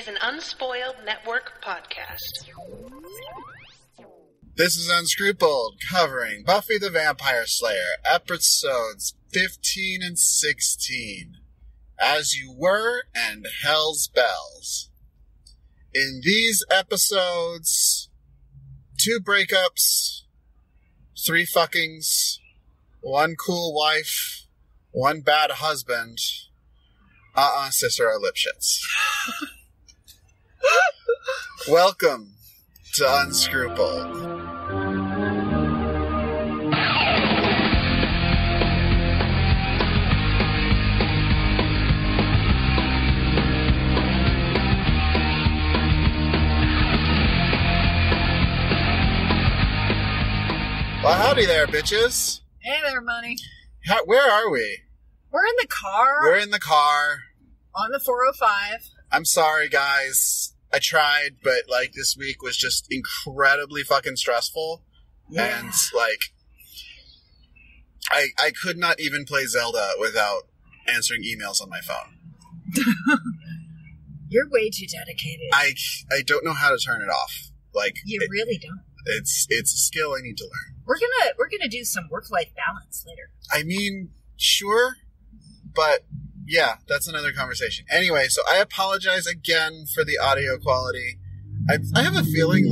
is an Unspoiled Network podcast. This is Unscrupled, covering Buffy the Vampire Slayer, episodes 15 and 16, As You Were and Hell's Bells. In these episodes, 2 breakups, 3 fuckings, 1 cool wife, 1 bad husband. Sister, our lip shits. Welcome to Unscrupled. Well, howdy there, bitches. Hey there, Money. Where are we? We're in the car. We're in the car. On the 405. I'm sorry, guys. I tried, but, this week was just incredibly fucking stressful. Yeah. And, I could not even play Zelda without answering emails on my phone. You're way too dedicated. I don't know how to turn it off. You really don't. It's a skill I need to learn. We're gonna do some work-life balance later. I mean, sure, but yeah, that's another conversation. Anyway, so I apologize again for the audio quality. I have a feeling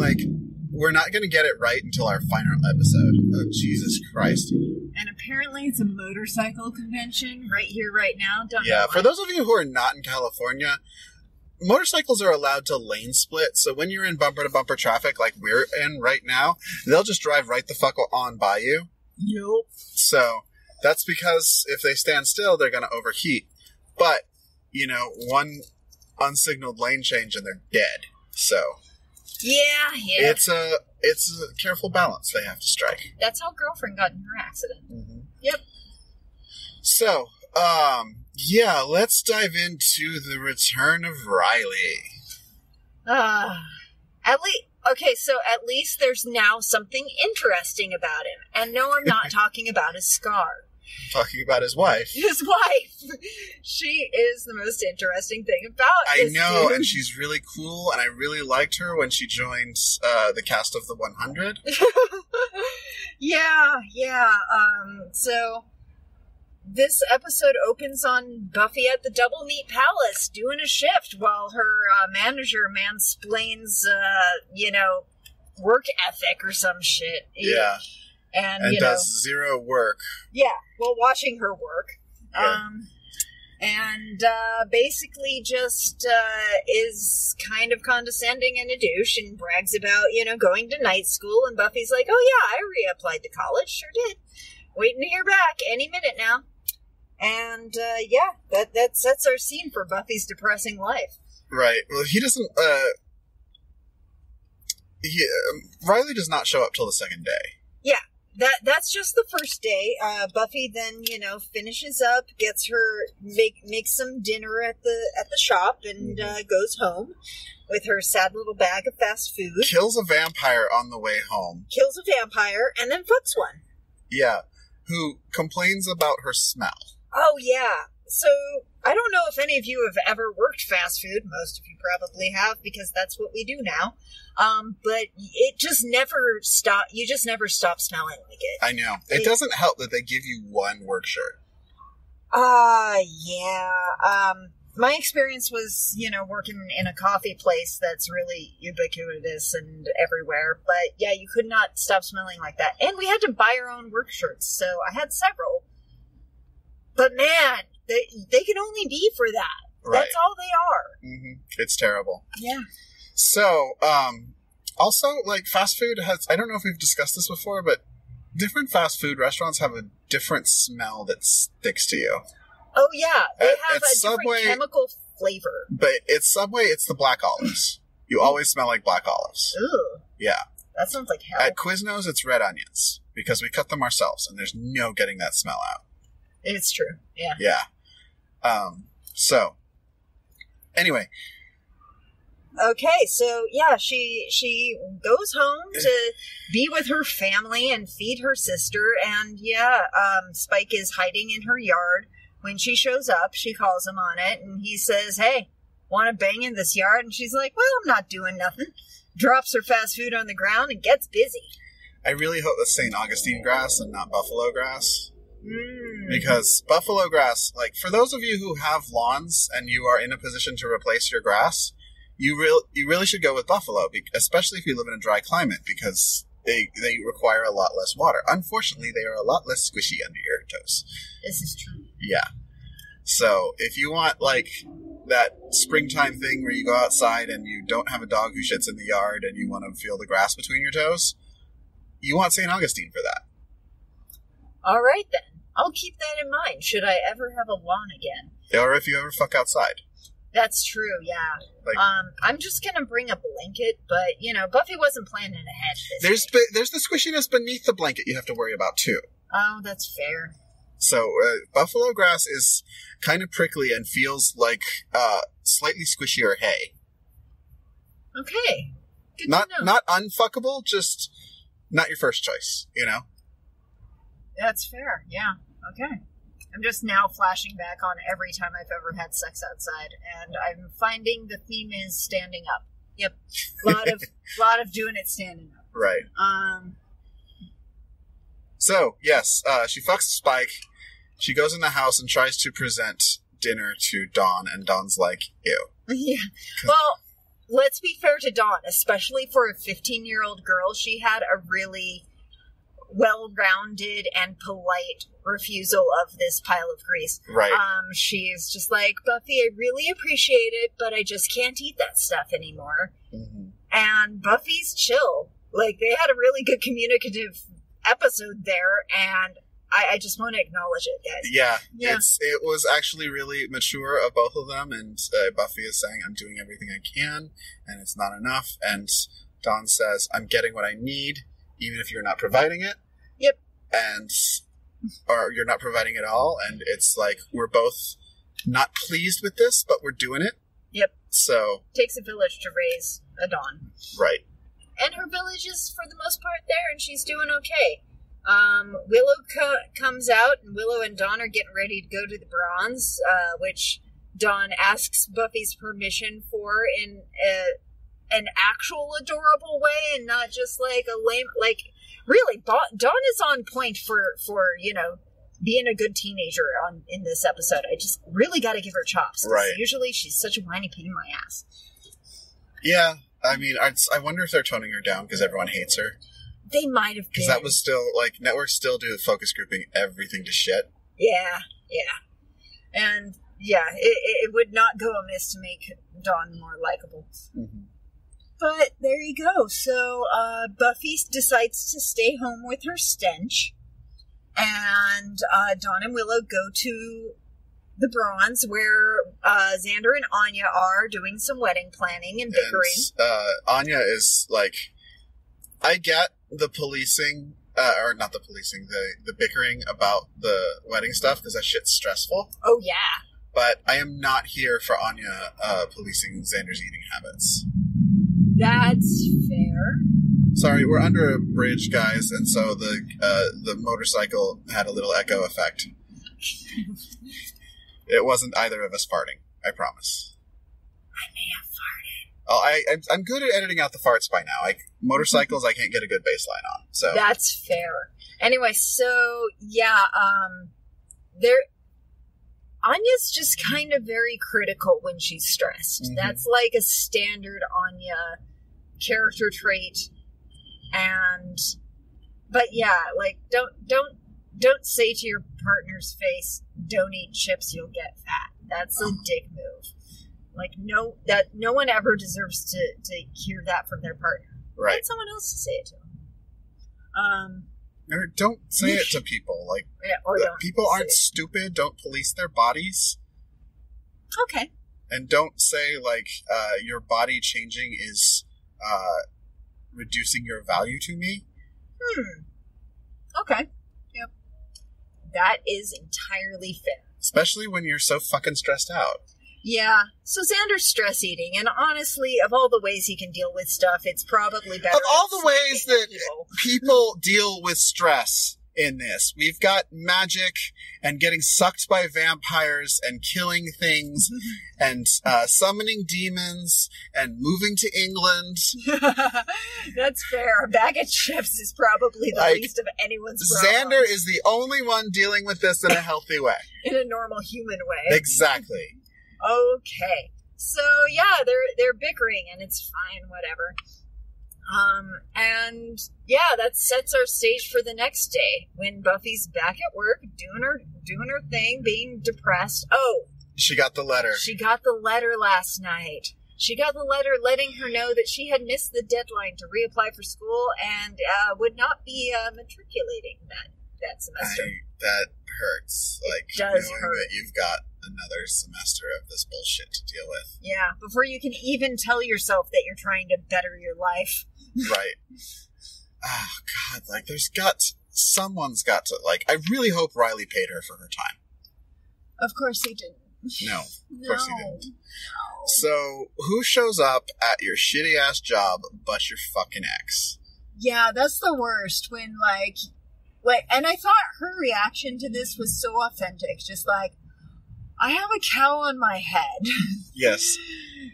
we're not going to get it right until our final episode. Oh, Jesus Christ. And apparently it's a motorcycle convention right here, right now. Yeah, for those of you who are not in California, motorcycles are allowed to lane split, so when you're in bumper-to-bumper traffic like we're in right now, they'll just drive right the fuck on by you. Yup. So that's because if they stand still, they're going to overheat. But, one unsignaled lane change and they're dead. So yeah. It's a careful balance they have to strike. That's how Girlfriend got in her accident. Mm-hmm. Yep. So, let's dive into the return of Riley. At least there's now something interesting about him. And no, I'm not talking about his scar. Talking about his wife. His wife. She is the most interesting thing about I this know, dude. and she's really cool, and I really liked her when she joined the cast of the 100. Yeah. So this episode opens on Buffy at the Double Meat Palace doing a shift while her manager mansplains, work ethic or some shit. Yeah. And does zero work. Yeah, while watching her work. Yeah. Basically just is kind of condescending and a douche and brags about, going to night school. And Buffy's like, oh yeah, I reapplied to college. Sure did. Waiting to hear back any minute now. And that sets our scene for Buffy's depressing life. Right. Well, he doesn't, Riley does not show up till the second day. Yeah. That's just the first day. Buffy then, finishes up, gets her, makes some dinner at the shop and, goes home with her sad little bag of fast food. Kills a vampire on the way home. Kills a vampire and then fucks one. Yeah. Who complains about her smell. Oh, yeah. So, I don't know if any of you have ever worked fast food. Most of you probably have, because that's what we do now. But it just never you just never stop smelling like it. I know. It doesn't help that they give you one work shirt. Yeah. My experience was, working in a coffee place that's really ubiquitous and everywhere. But yeah, you could not stop smelling like that. And we had to buy our own work shirts, so I had several. But man, they can only be for that. Right. That's all they are. Mm-hmm. It's terrible. Yeah. So, also, fast food has, I don't know if we've discussed this before, but different fast food restaurants have a different smell that sticks to you. Oh, yeah. They have a Subway, different chemical flavor. But it's Subway, it's the black olives. You always smell like black olives. Ooh. Yeah. That sounds like hell. At Quiznos, it's red onions, because we cut them ourselves, and there's no getting that smell out. It's true. Yeah. Yeah. So, anyway. Okay, so yeah, she goes home to be with her family and feed her sister, and Spike is hiding in her yard. When she shows up, she calls him on it, and he says, "Hey, want to bang in this yard? And she's like, well, I'm not doing nothing. Drops her fast food on the ground and gets busy. I really hope that's St. Augustine grass and not buffalo grass. Because buffalo grass, like, for those of you who have lawns and you are in a position to replace your grass, you really should go with buffalo, especially if you live in a dry climate, because they require a lot less water. Unfortunately, they are a lot less squishy under your toes. This is true. Yeah. So if you want, like, that springtime thing where you go outside and you don't have a dog who shits in the yard and you want to feel the grass between your toes, you want St. Augustine for that. All right, then. I'll keep that in mind, should I ever have a lawn again. Or if you ever fuck outside. That's true, yeah. Like, I'm just going to bring a blanket, but, Buffy wasn't planning ahead there's the squishiness beneath the blanket you have to worry about, too. Oh, that's fair. So, buffalo grass is kind of prickly and feels like slightly squishier hay. Okay. Good to know. Not unfuckable, just not your first choice, That's fair, yeah. Okay. I'm just now flashing back on every time I've ever had sex outside, and I'm finding the theme is standing up. Yep. lot of doing it standing up. Right. So, yes, she fucks Spike. She goes in the house and tries to present dinner to Dawn, and Dawn's like, ew. Yeah. Well, let's be fair to Dawn, especially for a 15-year-old girl. She had a really well-rounded and polite refusal of this pile of grease. Right. She's just like, Buffy, I really appreciate it, but I just can't eat that stuff anymore. Mm-hmm. And Buffy's chill. Like, they had a really good communicative episode there, and I just want to acknowledge it, guys. Yeah. It was actually really mature of both of them, and Buffy is saying, I'm doing everything I can, and it's not enough, and Dawn says, I'm getting what I need, even if you're not providing it. Yep. Or you're not providing it all, and it's like, we're both not pleased with this, but we're doing it. Yep. So. Takes a village to raise a Dawn. Right. And her village is, for the most part, there, and she's doing okay. Willow comes out, and Willow and Dawn are getting ready to go to the Bronze, which Dawn asks Buffy's permission for in an actual adorable way, and not just like a lame, like, really, Dawn is on point for being a good teenager in this episode. I just really got to give her chops. Right. Usually she's such a whiny pain in my ass. Yeah, I mean, I wonder if they're toning her down because everyone hates her. They might have been. Because that was still, like, networks still do focus grouping everything to shit. Yeah. And, yeah, it would not go amiss to make Dawn more likable. Mm-hmm. But there you go. So Buffy decides to stay home with her stench. And Dawn and Willow go to the Bronze, where Xander and Anya are doing some wedding planning and bickering. And, Anya is like, I get the policing, or not the policing, the bickering about the wedding stuff, because that shit's stressful. Oh, yeah. But I am not here for Anya policing Xander's eating habits. That's fair. Sorry, we're under a bridge, guys, and so the motorcycle had a little echo effect. It wasn't either of us farting, I promise. I may have farted. Oh, I'm good at editing out the farts by now. Motorcycles, I can't get a good baseline on. So that's fair. Anyway, so yeah, Anya's just kind of very critical when she's stressed. Mm-hmm. That's like a standard Anya character trait. But yeah, like don't say to your partner's face, "Don't eat chips, you'll get fat." That's a dick move. Like no one ever deserves to hear that from their partner. Right. Get someone else to say it to them. Or don't say it to people. Like, yeah, or people aren't stupid. Don't police their bodies. Okay. And don't say, like, your body changing is reducing your value to me. Okay. Yep. That is entirely fair. Especially when you're so fucking stressed out. Yeah. So Xander's stress eating, and honestly, of all the ways he can deal with stuff, it's probably better. Of all the ways that people deal with stress, in this. We've got magic and getting sucked by vampires and killing things and summoning demons and moving to England. That's fair. A bag of chips is probably the least of anyone's problems. Xander is the only one dealing with this in a healthy way. In a normal human way. Exactly. Okay. So, yeah, they're bickering, and it's fine, whatever. And yeah, that sets our stage for the next day when Buffy's back at work, doing her thing, being depressed. Oh, she got the letter. She got the letter last night. She got the letter letting her know that she had missed the deadline to reapply for school and would not be matriculating that semester. That hurts. It does hurt. That you've got another semester of this bullshit to deal with. Yeah, before you can even tell yourself that you're trying to better your life. Right. Oh, God, someone's got to, I really hope Riley paid her for her time. Of course he didn't. No, of course he didn't. No. So, who shows up at your shitty-ass job but your fucking ex? Yeah, that's the worst, when, and I thought her reaction to this was so authentic, just I have a cow on my head. Yes.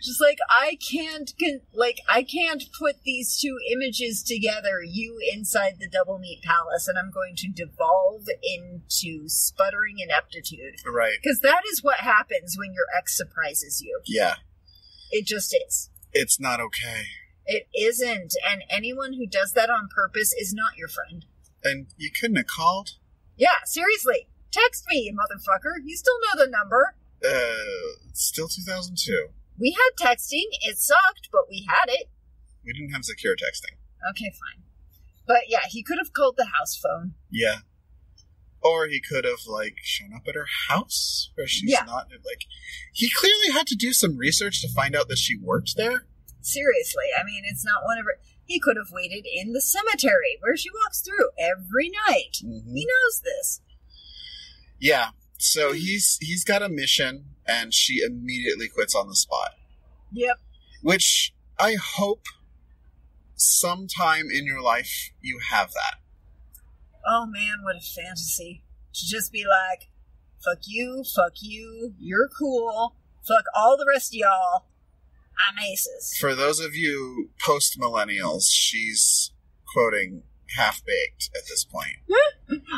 Just I can't put these two images together, you inside the Double Meat Palace, and I'm going to devolve into sputtering ineptitude. Right. Because that is what happens when your ex surprises you. Yeah. It just is. It's not okay. It isn't, and anyone who does that on purpose is not your friend. And you couldn't have called? Yeah, seriously. Text me, you motherfucker. You still know the number. It's still 2002. We had texting. It sucked, but we had it. We didn't have secure texting. Okay, fine. But yeah, he could have called the house phone. Yeah. Or he could have, shown up at her house where she's not, he clearly had to do some research to find out that she worked there. Seriously, I mean, it's not one of her... He could have waited in the cemetery where she walks through every night. Mm-hmm. He knows this. Yeah, so he's got a mission, and she immediately quits on the spot. Yep. Which I hope sometime in your life you have that. Oh man, what a fantasy. To just be fuck you, you're cool, fuck all the rest of y'all, I'm aces. For those of you post-millennials, she's quoting Half-Baked at this point.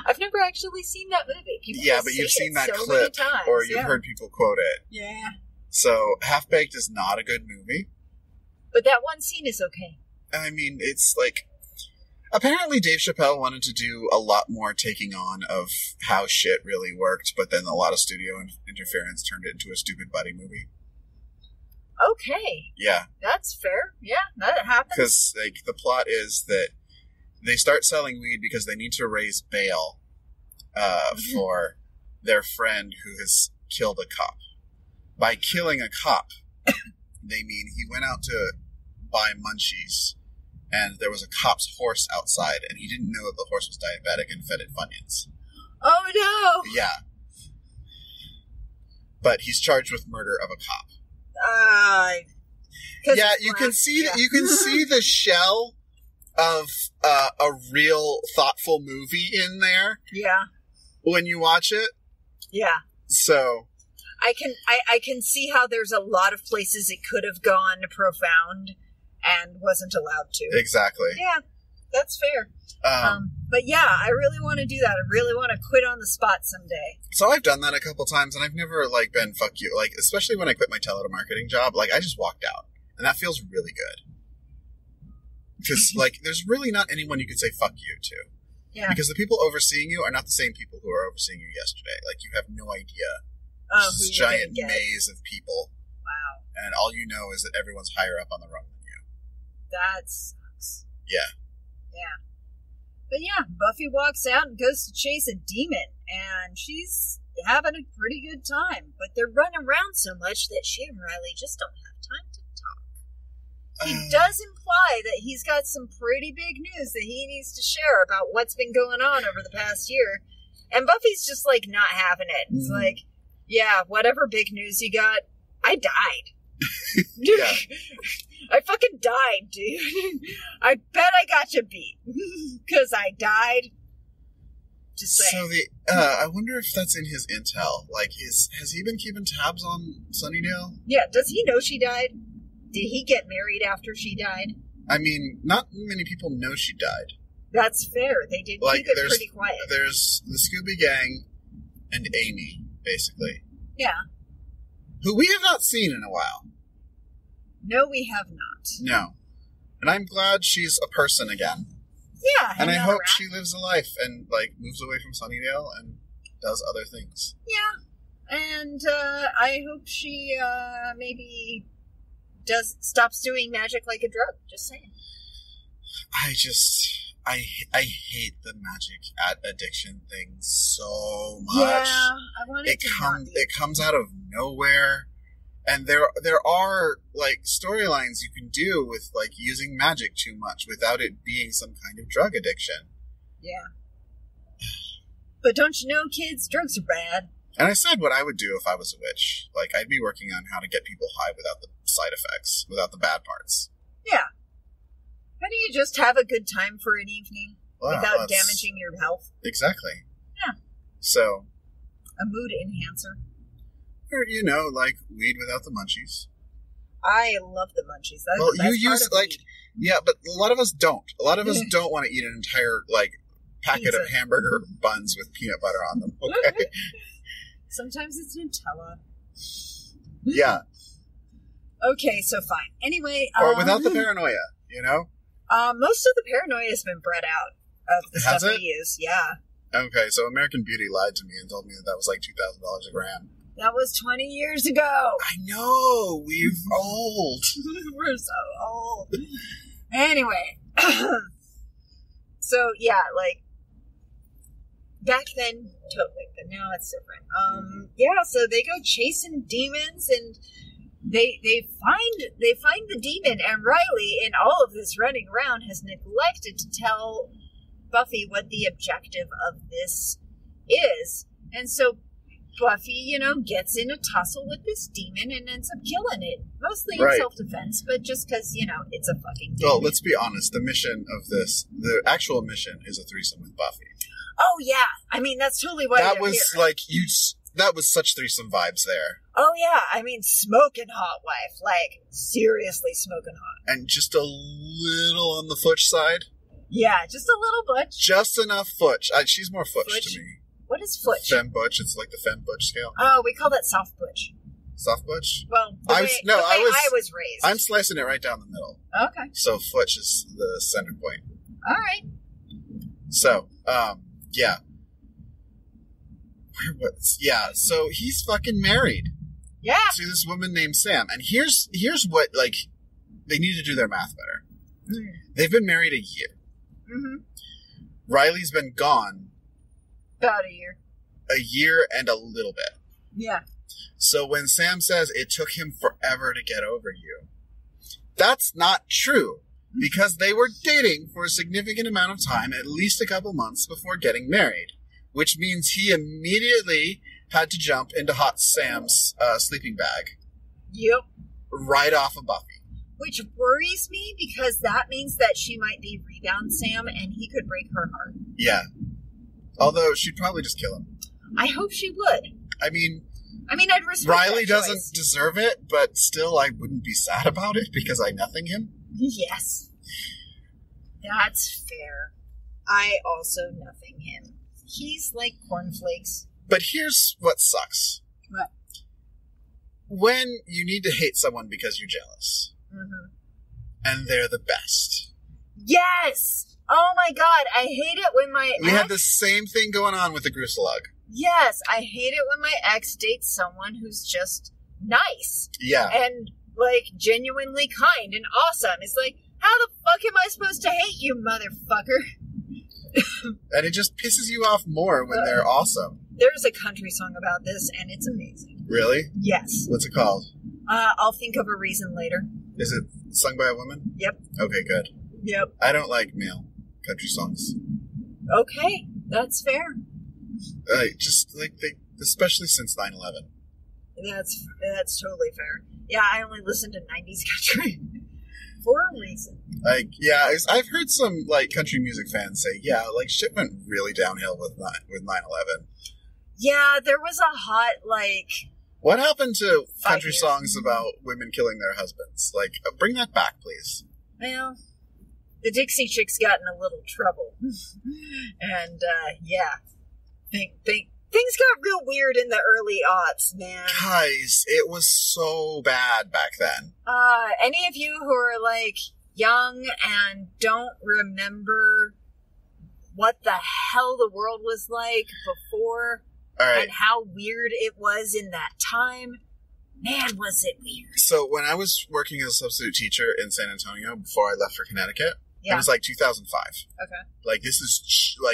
I've never actually seen that movie. People but you've seen that clip, or you've heard people quote it. Yeah. So, Half-Baked is not a good movie. But that one scene is okay. I mean, it's apparently Dave Chappelle wanted to do a lot more taking on of how shit really worked, but then a lot of studio interference turned it into a stupid buddy movie. Okay. Yeah. That's fair. Yeah, that happens. Because, the plot is that they start selling weed because they need to raise bail for their friend who has killed a cop. By killing a cop, they mean he went out to buy munchies, and there was a cop's horse outside, and he didn't know that the horse was diabetic and fed it Funyuns. Oh, no! Yeah. But he's charged with murder of a cop. Yeah, you can see the shell of a real thoughtful movie in there. Yeah. When you watch it. Yeah. So I can see how there's a lot of places it could have gone profound and wasn't allowed to. Exactly. Yeah, that's fair. But yeah, I really want to do that. I really want to quit on the spot someday. So I've done that a couple times, and I've never been fuck you. Especially when I quit my telemarketing job, I just walked out, and that feels really good. Because there's really not anyone you could say fuck you to. Yeah. Because the people overseeing you are not the same people who were overseeing you yesterday. You have no idea. This giant maze of people. Wow. And all you know is that everyone's higher up on the rung than you. That sucks. Yeah. Yeah. But yeah, Buffy walks out and goes to chase a demon, and she's having a pretty good time. But they're running around so much that she and Riley just don't have time to talk. He does imply that he's got some pretty big news that he needs to share about what's been going on over the past year. And Buffy's just not having it. It's yeah, whatever big news you got, I died. Dude, I fucking died, dude. I bet I got you beat. Because I died. Just saying. So I wonder if that's in his intel. Like, has he been keeping tabs on Sunnydale? Yeah, does he know she died? Did he get married after she died? I mean, not many people know she died. That's fair. They did keep it pretty quiet. There's the Scooby Gang and Amy, basically. Yeah. Who we have not seen in a while. No, we have not. No. And I'm glad she's a person again. Yeah. And I hope she lives a life and, like, moves away from Sunnydale and does other things. Yeah. And I hope she maybe stops doing magic like a drug. Just saying. I hate the magic addiction thing so much. Yeah, I want it It comes out of nowhere, and there are like storylines you can do with like using magic too much without it being some kind of drug addiction. Yeah. But don't you know, kids, drugs are bad. And I said what I would do if I was a witch. Like, I'd be working on how to get people high without the side effects, without the bad parts. Yeah. How do you just have a good time for an evening without damaging your health? Exactly. Yeah. So. A mood enhancer. Or, you know, like weed without the munchies. I love the munchies. That's well, the best you use, part of like, weed. yeah, but a lot of us don't. A lot of us don't want to eat an entire, like, packet of hamburger buns with peanut butter on them, okay? Sometimes it's Nutella. Yeah. Okay, so fine. Anyway. Or without the paranoia, you know? Most of the paranoia has been bred out of the stuff we use. Yeah. Okay, so American Beauty lied to me and told me that was like $2,000 a gram. That was 20 years ago. I know. We're old. We're so old. Anyway. So, yeah, like, back then, totally, but now it's different. Yeah, so they go chasing demons, and they find the demon, and Riley, in all of this running around, has neglected to tell Buffy what the objective of this is. And so Buffy, you know, gets in a tussle with this demon and ends up killing it. Mostly in self-defense, but just because, you know, it's a fucking demon. Well, let's be honest. The mission of this, the actual mission is a threesome with Buffy. Oh, yeah. I mean, that's totally why that was here. Like, that was such threesome vibes there. Oh, yeah. I mean, smoking hot wife. Like, seriously smoking hot. And just a little on the Futch side. Yeah, just a little butch. Just enough Futch. She's more Futch to me. What is Futch? Femme butch. It's like the femme butch scale. Oh, we call that soft butch. Soft butch? Well, the way I was raised. I'm slicing it right down the middle. Okay. So Futch is the center point. All right. So, yeah. Yeah, so he's fucking married. Yeah. To this woman named Sam. And here's what, like, they need to do their math better. Mm. They've been married a year. Mm-hmm. Riley's been gone. About a year. A year and a little bit. Yeah. So when Sam says it took him forever to get over you, that's not true. Because they were dating for a significant amount of time, at least a couple months before getting married. Which means he immediately had to jump into Hot Sam's sleeping bag. Yep. Right off of Buffy. Which worries me because that means that she might be Rebound Sam and he could break her heart. Yeah. Although she'd probably just kill him. I hope she would. I mean, I'd respect Riley that doesn't choice. Deserve it, but still I wouldn't be sad about it because I nothing him. Yes. That's fair. I also nothing him. He's like cornflakes. But here's what sucks. What? When you need to hate someone because you're jealous. Mm-hmm. And they're the best. Yes! Oh my god, I hate it when my We had the same thing going on with the Gruselug. Yes, I hate it when my ex dates someone who's just nice. Yeah. And, like, genuinely kind and awesome. It's like, how the fuck am I supposed to hate you, motherfucker? And it just pisses you off more when they're awesome. There's a country song about this, and it's amazing. Really? Yes. What's it called? I'll think of a reason later. Is it sung by a woman? Yep. Okay, good. Yep. I don't like male country songs. Okay, that's fair. Just like especially since 9/11. That's totally fair. Yeah, I only listen to 90s country. For a reason. Like, yeah, I've heard some, like, country music fans say, yeah, like, shit went really downhill with 9/11. Yeah, there was a hot, like... What happened to 5 country years. songs about women killing their husbands? Like, bring that back, please. Well, the Dixie Chicks got in a little trouble. And, yeah. Things got real weird in the early aughts, man. Guys, it was so bad back then. Any of you who are, like, young and don't remember what the hell the world was like before... All right. And how weird it was in that time. Man, was it weird. So when I was working as a substitute teacher in San Antonio before I left for Connecticut, Yeah. it was like 2005. Okay. Like, this is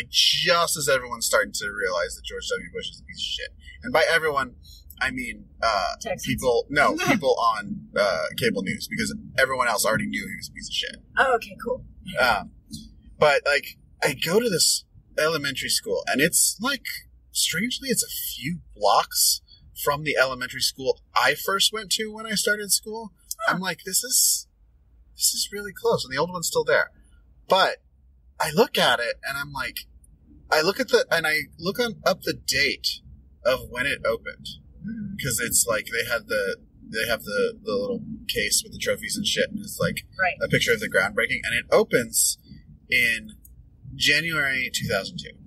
just as everyone's starting to realize that George W. Bush is a piece of shit. And by everyone, I mean Texans. people on cable news, because everyone else already knew he was a piece of shit. Oh, okay, cool. But, like, I go to this elementary school, and it's like... Strangely, it's a few blocks from the elementary school I first went to when I started school. Huh. I'm like, this is really close, and the old one's still there. But I look at it, and I'm like, I look up the date of when it opened, because it's like they have the little case with the trophies and shit, and it's like Right. a picture of the groundbreaking, and it opens in January 2002.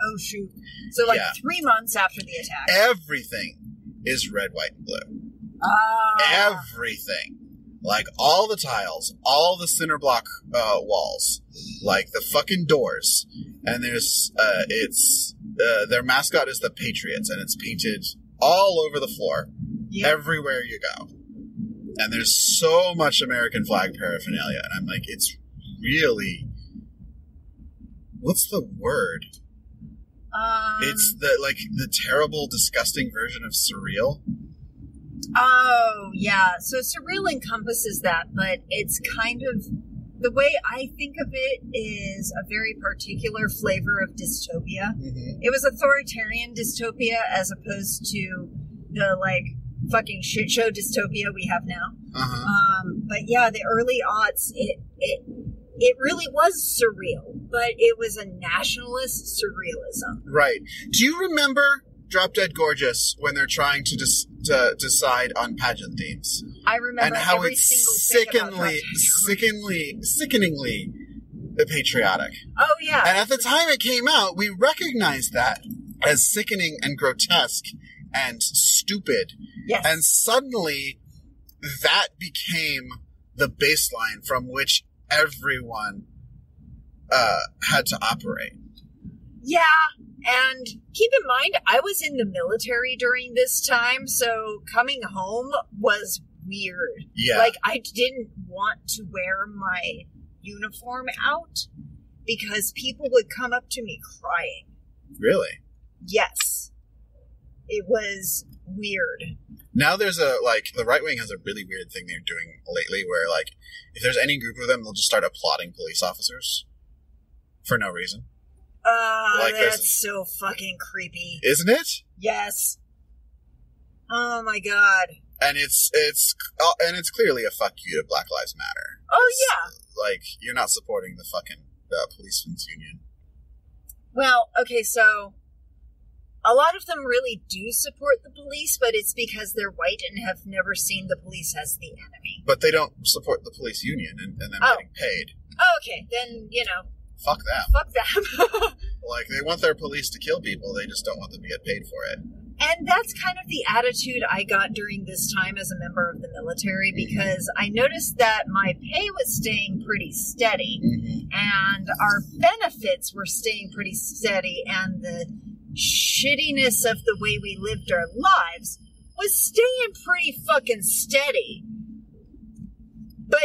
Oh, shoot. So, like, Yeah. 3 months after the attack. Everything is red, white, and blue. Ah. Everything. Like, all the tiles, all the cinder block walls, like the fucking doors. And there's, their mascot is the Patriots, and it's painted all over the floor, everywhere you go. And there's so much American flag paraphernalia, and I'm like, it's really... What's the word? It's the terrible, disgusting version of surreal. Oh, yeah. So surreal encompasses that, but it's kind of... The way I think of it is a very particular flavor of dystopia. Mm-hmm. It was authoritarian dystopia as opposed to the, like, fucking shit show dystopia we have now. Uh-huh. But yeah, the early aughts, it really was surreal, but it was a nationalist surrealism. Right. Do you remember Drop Dead Gorgeous when they're trying to decide on pageant themes? I remember and how every it's single thing about sickeningly patriotic. Oh, yeah. And at the time it came out, we recognized that as sickening and grotesque and stupid. Yes. And suddenly that became the baseline from which everyone had to operate. Yeah, and keep in mind, I was in the military during this time, so coming home was weird. Yeah. Like, I didn't want to wear my uniform out because people would come up to me crying. Really? Yes. It was weird. Now there's the right wing has a really weird thing they're doing lately where, like, if there's any group of them, they'll just start applauding police officers for no reason. Like, That's so fucking creepy. Isn't it? Yes. Oh my god. And it's clearly a fuck you to Black Lives Matter. Oh yeah. Like, you're not supporting the fucking policemen's union. Well, okay, so a lot of them really do support the police, but it's because they're white and have never seen the police as the enemy. But they don't support the police union and them getting paid. Oh, okay, then, Fuck them. fuck them. Like, they want their police to kill people, they just don't want them to get paid for it. And that's kind of the attitude I got during this time as a member of the military, because I noticed that my pay was staying pretty steady, and our benefits were staying pretty steady, and the shittiness of the way we lived our lives was staying pretty fucking steady. But,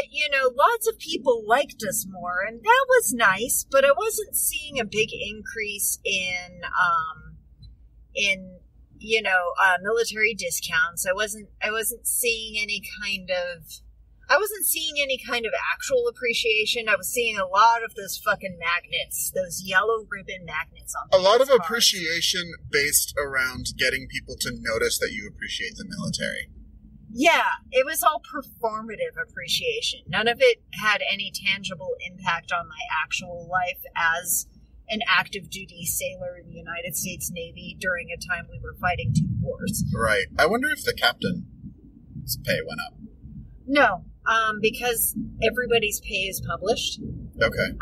lots of people liked us more, and that was nice, but I wasn't seeing a big increase in military discounts. I wasn't seeing any kind of actual appreciation. I was seeing a lot of those fucking magnets, those yellow ribbon magnets on a lot of cars. appreciation based around getting people to notice that you appreciate the military. Yeah, it was all performative appreciation. None of it had any tangible impact on my actual life as an active duty sailor in the United States Navy during a time we were fighting 2 wars. Right. I wonder if the captain's pay went up. No, because everybody's pay is published. Okay.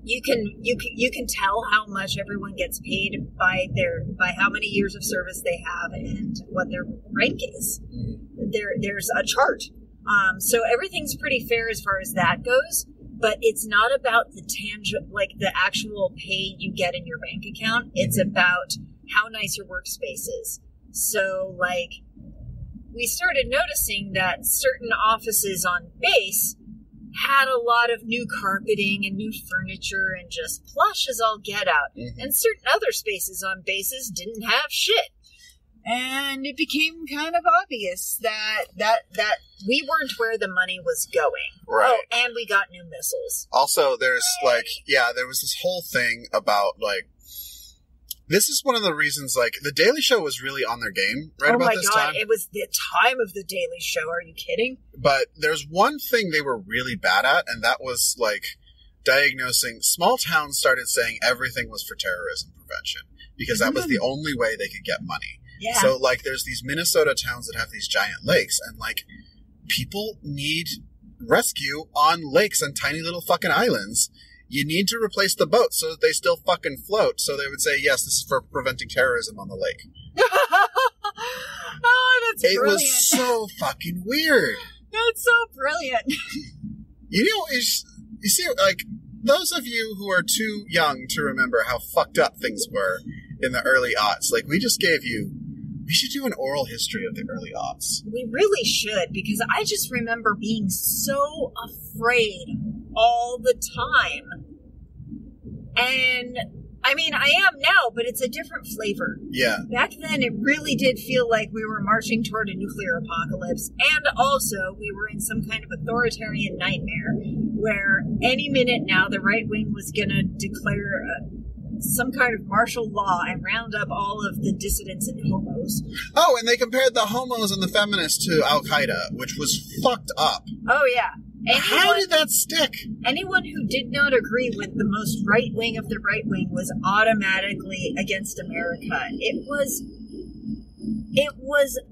You can tell how much everyone gets paid by how many years of service they have and what their rank is. There's a chart. So everything's pretty fair as far as that goes, but it's not about the the actual pay you get in your bank account. It's about how nice your workspace is. So, like, we started noticing that certain offices on base had a lot of new carpeting and new furniture and just plush as all get out. Mm-hmm. And certain other spaces on bases didn't have shit. And it became kind of obvious that we weren't where the money was going. Right. Oh, and we got new missiles. Also, there's there was this whole thing about, like, this is one of the reasons, like, The Daily Show was really on their game about this time. Oh my God, it was the time of The Daily Show. Are you kidding? But there's one thing they were really bad at, and that was, like, diagnosing. Small towns started saying everything was for terrorism prevention, because that was the only way they could get money. Yeah. So, like, there's these Minnesota towns that have these giant lakes, and, like, people need rescue on lakes and tiny little fucking islands. You need to replace the boats so that they still fucking float. So they would say, yes, this is for preventing terrorism on the lake. Oh, that's brilliant. It was so fucking weird. That's so brilliant. You know, you see, like, those of you who are too young to remember how fucked up things were in the early aughts, like, we should do an oral history of the early aughts. We really should, because I just remember being so afraid all the time. And, I mean, I am now, but it's a different flavor. Yeah. Back then, it really did feel like we were marching toward a nuclear apocalypse, and also we were in some kind of authoritarian nightmare, where any minute now the right wing was going to declare some kind of martial law and round up all of the dissidents and homos. Oh, and they compared the homos and the feminists to Al-Qaeda, which was fucked up. Oh, yeah. How did that stick? Anyone who did not agree with the most right wing of the right wing was automatically against America. It was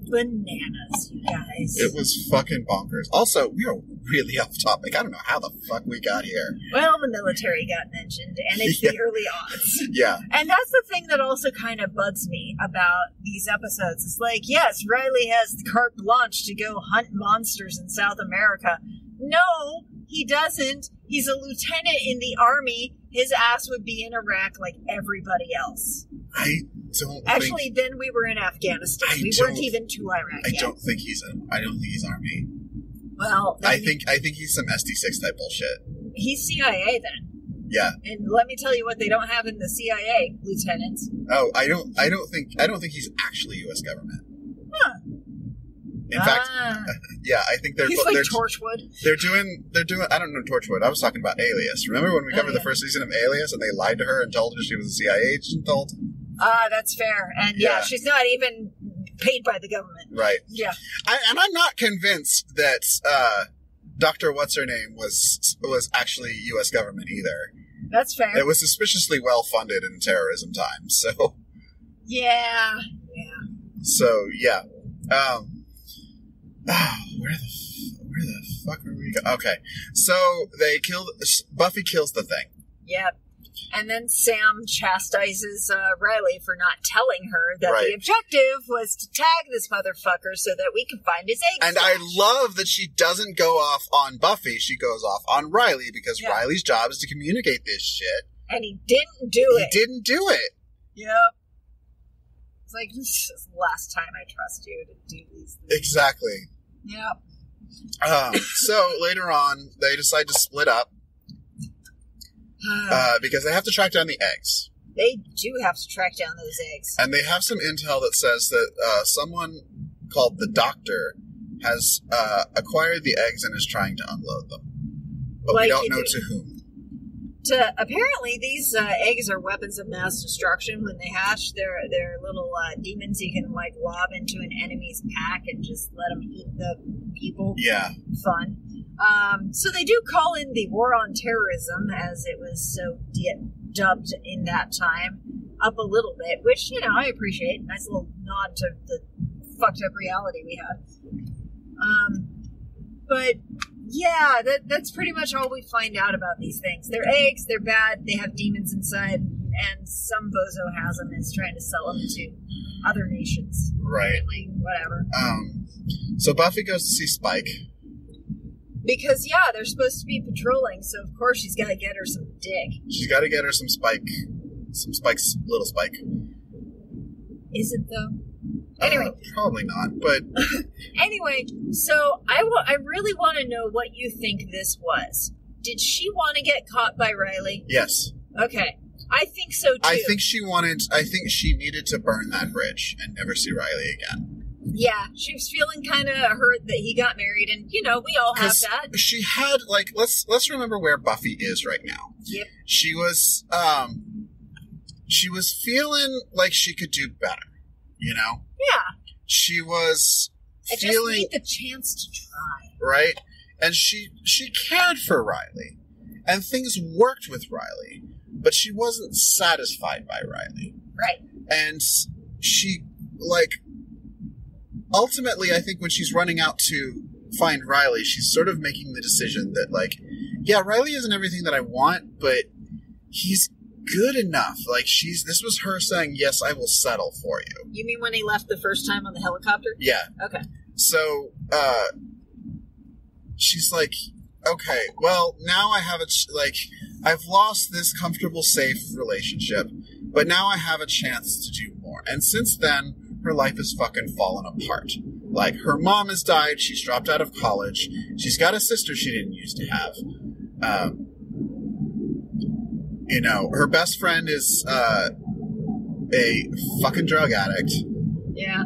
bananas, you guys. It was fucking bonkers. Also, we are really off topic. I don't know how the fuck we got here. Well, the military got mentioned, and it's the early odds. Yeah. And that's the thing that also kind of bugs me about these episodes. It's like, yes, Riley has carte blanche to go hunt monsters in South America. No, he doesn't. He's a lieutenant in the army. His ass would be in Iraq like everybody else. Actually, then we were in Afghanistan. We weren't even to Iraq yet. I don't think he's army. Well, I think he's some SD6 type bullshit. He's CIA then. Yeah. And let me tell you what they don't have in the CIA, lieutenants. Oh, I don't think he's actually U.S. government. Huh. In fact, yeah, I think he's like Torchwood. They're doing. I don't know Torchwood. I was talking about Alias. Remember when we covered the first season of Alias and they lied to her and told her she was a CIA agent? That's fair. And yeah, she's not even paid by the government. Right. Yeah. And I'm not convinced that Dr. What's-Her-Name was actually U.S. government either. That's fair. It was suspiciously well funded in terrorism times. So. Yeah. So yeah. Where the fuck are we going? Okay, so Buffy kills the thing. Yep. And then Sam chastises Riley for not telling her that the objective was to tag this motherfucker so that we can find his egg And I love that she doesn't go off on Buffy, she goes off on Riley, because Riley's job is to communicate this shit. And he didn't do it. He didn't do it. Yep. It's like, this is the last time I trust you to do these things. Exactly. Yep. So later on, they decide to split up because they have to track down the eggs. They do have to track down those eggs. And they have some intel that says that someone called the Doctor has acquired the eggs and is trying to unload them. But we don't know to whom. apparently these eggs are weapons of mass destruction. When they hatch, they're little demons you can like lob into an enemy's pack and just let them eat the people. Yeah. Fun. So they do call in the war on terrorism, as it was so dubbed in that time, up a little bit, which, you know, I appreciate. Nice little nod to the fucked up reality we had. But yeah, that's pretty much all we find out about these things. They're eggs, they're bad, they have demons inside, and some bozo has them and is trying to sell them to other nations. Right. Whatever. So Buffy goes to see Spike. Because, yeah, they're supposed to be patrolling, so of course she's got to get her some dick. She's got to get her some Spike's little Spike. Is it, though? Anyway. Probably not, but... Anyway, so I really want to know what you think this was. Did she want to get caught by Riley? Yes. Okay. I think so, too. I think she needed to burn that bridge and never see Riley again. Yeah, she was feeling kind of hurt that he got married, and, you know, we all have that. She had, like, let's remember where Buffy is right now. Yep. She was feeling like she could do better, you know? Yeah. She was I feeling... just need the chance to try. Right? And she cared for Riley, and things worked with Riley, but she wasn't satisfied by Riley. Right. And she, like... Ultimately, I think when she's running out to find Riley, she's sort of making the decision that, like, yeah, Riley isn't everything that I want, but he's good enough. Like, this was her saying, yes, I will settle for you. You mean when he left the first time on the helicopter? Yeah. Okay. So, she's like, okay, well, now I have I've lost this comfortable, safe relationship, but now I have a chance to do more. And since then, her life has fucking fallen apart. Like, her mom has died, she's dropped out of college, she's got a sister she didn't used to have. You know, her best friend is a fucking drug addict. Yeah.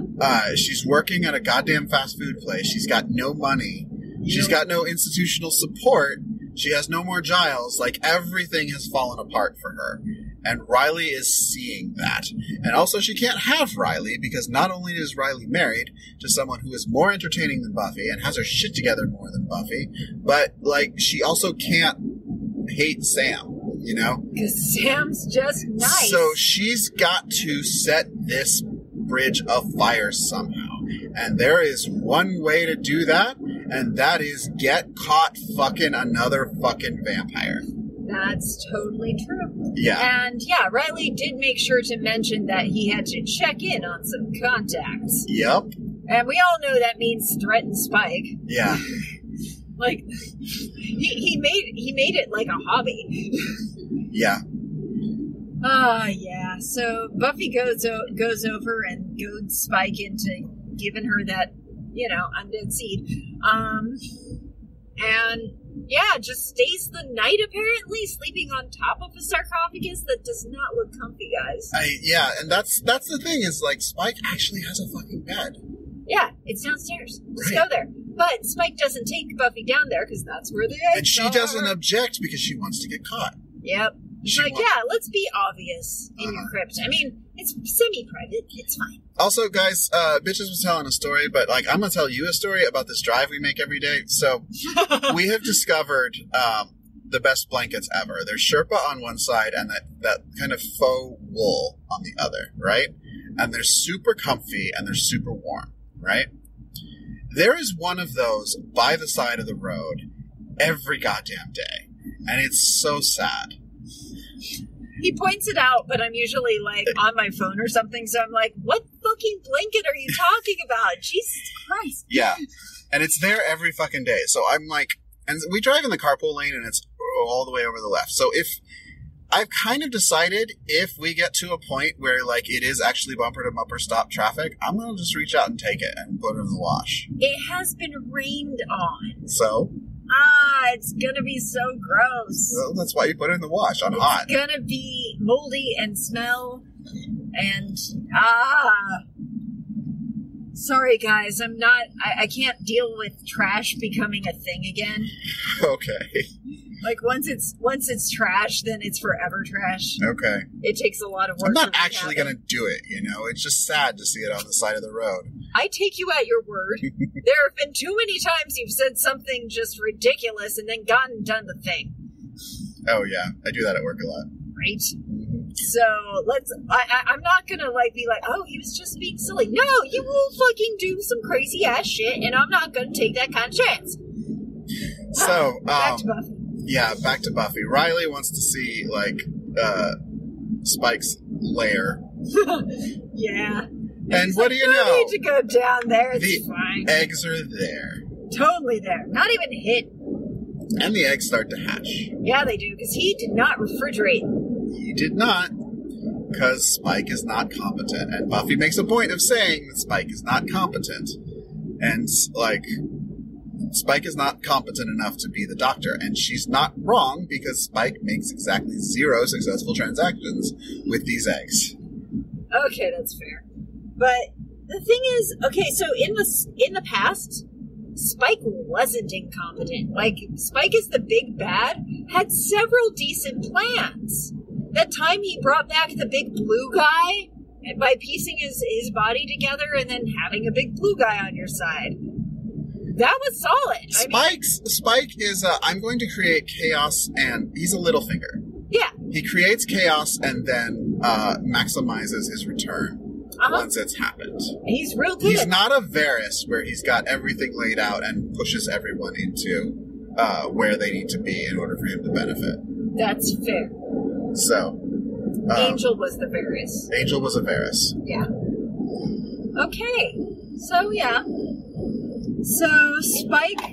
She's working at a goddamn fast food place. She's got no money. She's got no institutional support. She has no more Giles. Like, everything has fallen apart for her. And Riley is seeing that. And also, she can't have Riley, because not only is Riley married to someone who is more entertaining than Buffy and has her shit together more than Buffy, but, like, she also can't hate Sam, you know? Because Sam's just nice. So she's got to set this bridge afire somehow. And there is one way to do that, and that is get caught fucking another fucking vampire. That's totally true. Yeah. And yeah, Riley did make sure to mention that he had to check in on some contacts. Yep. And we all know that means threaten Spike. Yeah. Like, he made it like a hobby. Yeah. Yeah. So Buffy goes over and goads Spike into giving her that, you know, undead seed. And yeah, just stays the night apparently, sleeping on top of a sarcophagus that does not look comfy, guys. Yeah, and that's the thing, is like, Spike actually has a fucking bed. Yeah, it's downstairs. Just Right. go there. But Spike doesn't take Buffy down there because that's where the eggs And she are. doesn't object because she wants to get caught. Yep. She's like, yeah, let's be obvious in your crypt. I mean, it's semi-private. It's fine. Also, guys, Bitches was telling a story, but, like, I'm going to tell you a story about this drive we make every day. So, we have discovered the best blankets ever. There's Sherpa on one side and that kind of faux wool on the other, right? And they're super comfy and they're super warm, right? There is one of those by the side of the road every goddamn day. And it's so sad. He points it out, but I'm usually, like, on my phone or something, so I'm like, what fucking blanket are you talking about? Jesus Christ. Yeah. And it's there every fucking day. So I'm like, and we drive in the carpool lane and it's all the way over the left. So if I've kind of decided, if we get to a point where, like, it is actually bumper to bumper stop traffic, I'm going to just reach out and take it and put it in the wash. It has been rained on. So? It's gonna be so gross. Well, that's why you put it in the wash on hot. It's gonna be moldy and smell, and sorry guys, I can't deal with trash becoming a thing again. Okay. Like once it's trash, then it's forever trash. Okay. It takes a lot of work. I'm not actually going to do it, you know? It's just sad to see it on the side of the road. I take you at your word. There have been too many times you've said something just ridiculous and then gone and done the thing. Oh, yeah. I do that at work a lot. Right? So I'm not gonna be like, oh, he was just being silly. No, you will fucking do some crazy ass shit, and I'm not gonna take that kind of chance. So, back to Buffy. Yeah, back to Buffy. Riley wants to see, Spike's lair. Yeah. And what do you know? No need to go down there. It's the fine. Eggs are there. Totally there. Not even hidden. And the eggs start to hatch. Yeah, they do, because he did not refrigerate. He did not, because Spike is not competent. And Buffy makes a point of saying that Spike is not competent. And, Spike is not competent enough to be the doctor. And she's not wrong, because Spike makes exactly 0 successful transactions with these eggs. Okay, that's fair. But the thing is, okay, so in the past, Spike wasn't incompetent. Spike is the big bad, had several decent plans. That time he brought back the big blue guy by piecing his body together and then having a big blue guy on your side. That was solid. Spike is, I'm going to create chaos, and he's a Littlefinger. Yeah. He creates chaos and then maximizes his return once it's happened. He's real good. He's not a Varys where he's got everything laid out and pushes everyone into where they need to be in order for him to benefit. That's fair. So, Angel was the Varys. Angel was a Varys. Yeah. Okay. So, yeah. So, Spike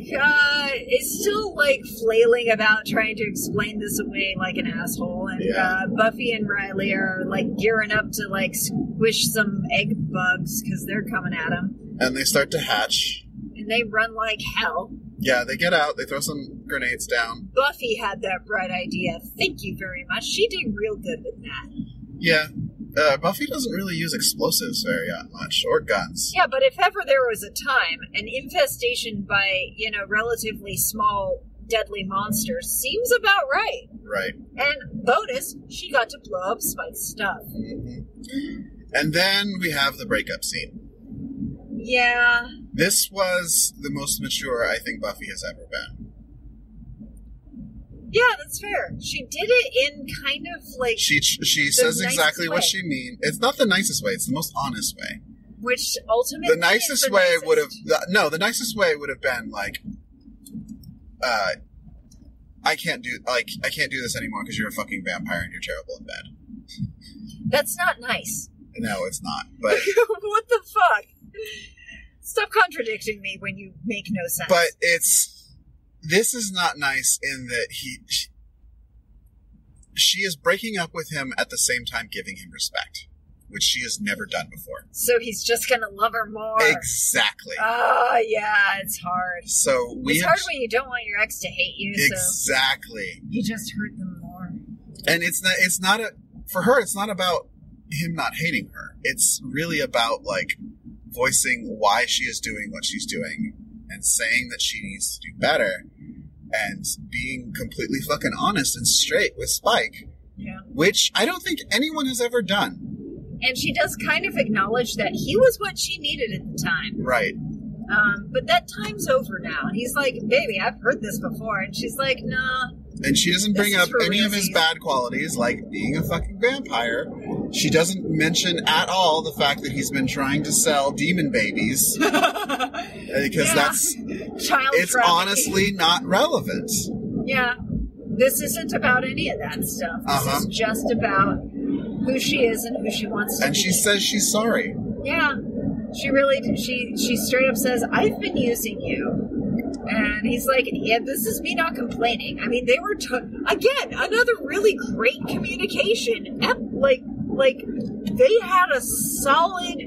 is still, flailing about trying to explain this away like an asshole. And Buffy and Riley are, gearing up to, squish some egg bugs because they're coming at him. And they start to hatch. And they run like hell. Yeah, they get out. They throw some grenades down. Buffy had that bright idea. Thank you very much. She did real good with that. Yeah. Buffy doesn't really use explosives very much, or guns. Yeah, but if ever there was a time, an infestation by, relatively small, deadly monsters seems about right. Right. And bonus, she got to blow up Spike's stuff. Mm-hmm. And then we have the breakup scene. Yeah. This was the most mature I think Buffy has ever been. Yeah, that's fair. She did it in kind of she says exactly what she means. It's not the nicest way. It's the most honest way. Which ultimately the nicest way would have the nicest way would have been I can't do this anymore because you're a fucking vampire and you're terrible in bed. That's not nice. No, it's not. But what the fuck? Stop contradicting me when you make no sense. But this is not nice in that she is breaking up with him at the same time giving him respect, which she has never done before. So he's just going to love her more. Exactly. Oh, yeah, it's hard. So it's hard when you don't want your ex to hate you. Exactly. So you just hurt them more. And for her, it's not about him not hating her. It's really about voicing why she is doing what she's doing and saying that she needs to do better and being completely fucking honest and straight with Spike. Yeah. Which I don't think anyone has ever done. And she does kind of acknowledge that he was what she needed at the time. Right. But that time's over now. And he's like, baby, I've heard this before. And she's like, nah. And she doesn't bring up any of his bad qualities, like being a fucking vampire. She doesn't mention at all the fact that he's been trying to sell demon babies. Because it's honestly not relevant. Yeah. This isn't about any of that stuff. This is just about who she is and who she wants to be. And she says she's sorry. Yeah. She really, she straight up says, I've been using you. And he's like, yeah, this is me not complaining. I mean, they were, again, another really great communication. They had a solid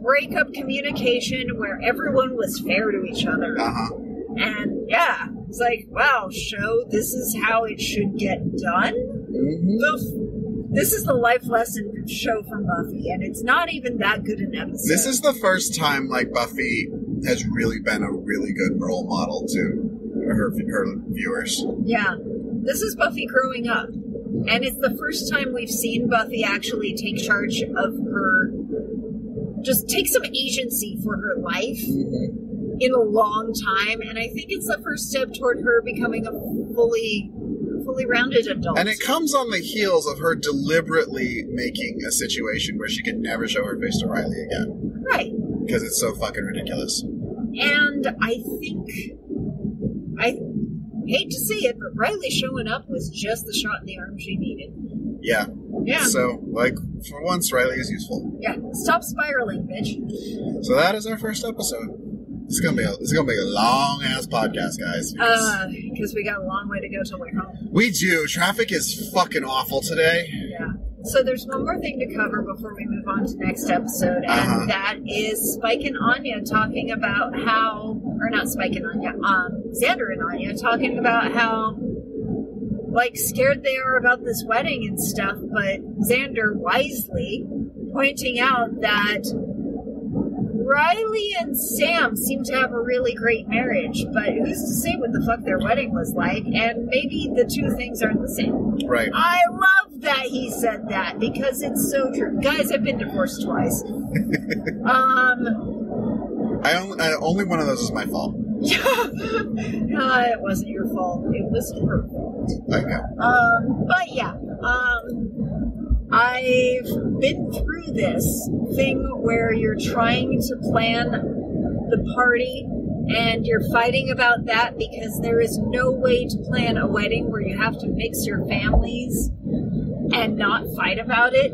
breakup communication where everyone was fair to each other. And yeah, it's like, wow, show, this is how it should get done. Mm-hmm. This is the life lesson show from Buffy, and it's not even that good an episode. This is the first time Buffy has really been a really good role model to her viewers. Yeah. This is Buffy growing up. And it's the first time we've seen Buffy actually take charge of her, just take some agency for her life in a long time. And I think it's the first step toward her becoming a fully rounded adult. And it comes on the heels of her deliberately making a situation where she can never show her face to Riley again. Right. Because it's so fucking ridiculous. And I think, I hate to say it, but Riley showing up was just the shot in the arm she needed. Yeah. Yeah. So, like, for once, Riley is useful. Yeah. Stop spiraling, bitch. So that is our first episode. This is gonna be a long ass podcast, guys. Because we got a long way to go till we're home. We do. Traffic is fucking awful today. Yeah. So there's one more thing to cover before we move on to next episode, and that is Spike and Anya talking about how, or not Spike and Anya, Xander and Anya talking about how, like, scared they are about this wedding and stuff, but Xander wisely pointing out that Riley and Sam seem to have a really great marriage, but who's to say what the fuck their wedding was like, and maybe the two things aren't the same. Right. I love that he said that, because it's so true. Guys, I've been divorced twice. Only one of those is my fault. It wasn't your fault. It was her fault. I know. But yeah, I've been through this thing where you're trying to plan the party and you're fighting about that because there is no way to plan a wedding where you have to mix your families and not fight about it.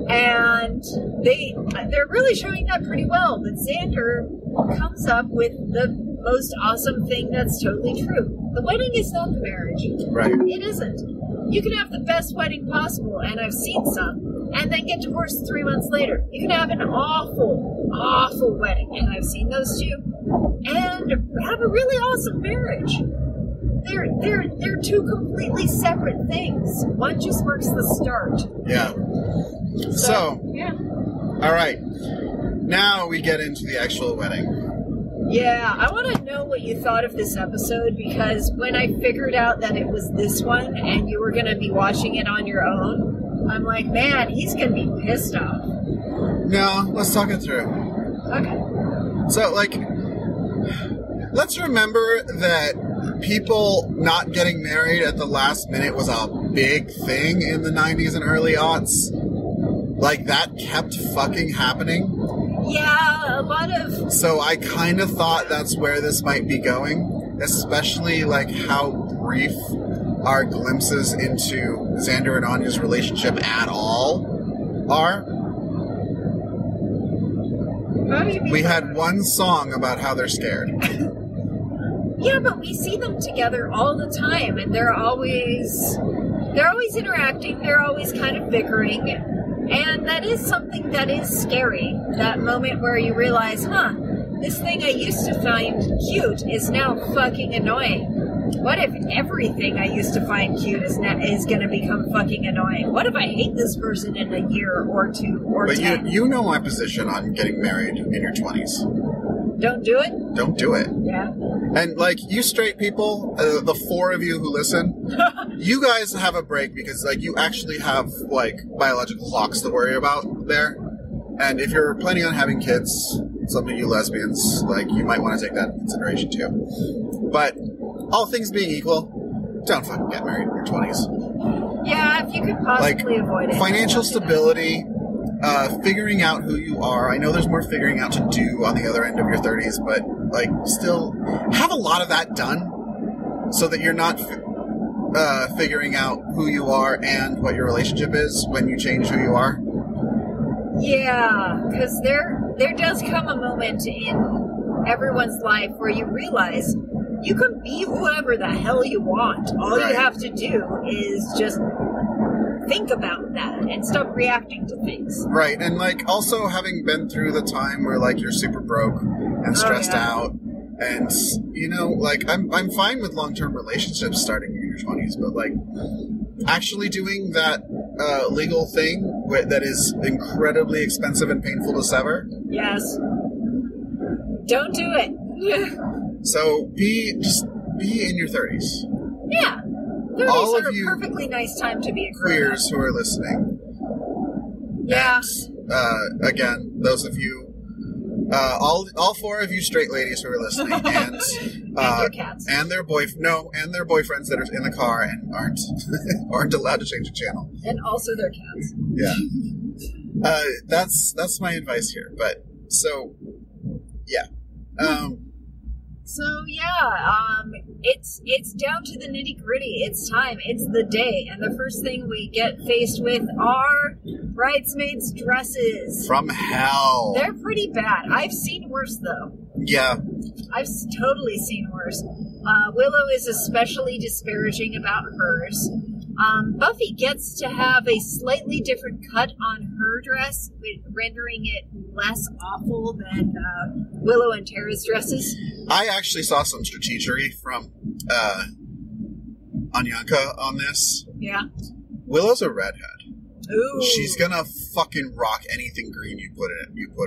And they're really showing that pretty well. But Xander comes up with the most awesome thing that's totally true. The wedding is not the marriage. Right. It isn't. You can have the best wedding possible, and I've seen some, and then get divorced 3 months later. You can have an awful, awful wedding, and I've seen those too, and have a really awesome marriage. They're two completely separate things. One just marks the start. Yeah. So yeah. All right. Now we get into the actual wedding. Yeah, I want to know what you thought of this episode, because when I figured out that it was this one and you were going to be watching it on your own, I'm like, man, he's going to be pissed off. No, let's talk it through. Okay. So, like, let's remember that people not getting married at the last minute was a big thing in the 90s and early aughts. Like, that kept fucking happening. Yeah, a lot of... So I kind of thought that's where this might be going, especially, like, how brief our glimpses into Xander and Anya's relationship at all are. How do you mean? We had one song about how they're scared. Yeah, but we see them together all the time, and they're always interacting, they're always kind of bickering, and that is something that is scary. That moment where you realize, this thing I used to find cute is now fucking annoying. What if everything I used to find cute is going to become fucking annoying? What if I hate this person in a year or 2 or 10? But you know my position on getting married in your 20s. Don't do it? Don't do it. Yeah. And, like, you straight people, the 4 of you who listen, you guys have a break because, like, you actually have, like, biological clocks to worry about there. And if you're planning on having kids, some of you lesbians, like, you might want to take that into consideration, too. But all things being equal, don't fucking get married in your 20s. Yeah, if you could possibly avoid it. Financial stability, figuring out who you are. I know there's more figuring out to do on the other end of your 30s, but, like, still have a lot of that done so that you're not figuring out who you are and what your relationship is when you change who you are. Yeah, because there does come a moment in everyone's life where you realize you can be whoever the hell you want. All you have to do is just think about that and stop reacting to things. Right, and, like, also having been through the time where, like, you're super broke and stressed out, and, you know, like, I'm fine with long-term relationships starting in your 20s, but, like, actually doing that legal thing that is incredibly expensive and painful to sever. Yes. Don't do it. So just be in your 30s. Yeah. 30s All are of you a perfectly nice time to be a queers who are listening. Yeah. And, again, those of you, all four of you straight ladies who are listening, and your cats. and their boyfriends that are in the car and aren't allowed to change the channel. And also their cats. Yeah. That's my advice here. But so, yeah. So yeah, it's down to the nitty gritty. It's time. It's the day, and the first thing we get faced with are bridesmaids' dresses From hell. They're pretty bad. I've seen worse though. Yeah. I've totally seen worse. Willow is especially disparaging about hers. Buffy gets to have a slightly different cut on her dress, rendering it less awful than Willow and Tara's dresses. I actually saw some strategery from Anyanka on this. Yeah. Willow's a redhead. Ooh. She's gonna fucking rock anything green you put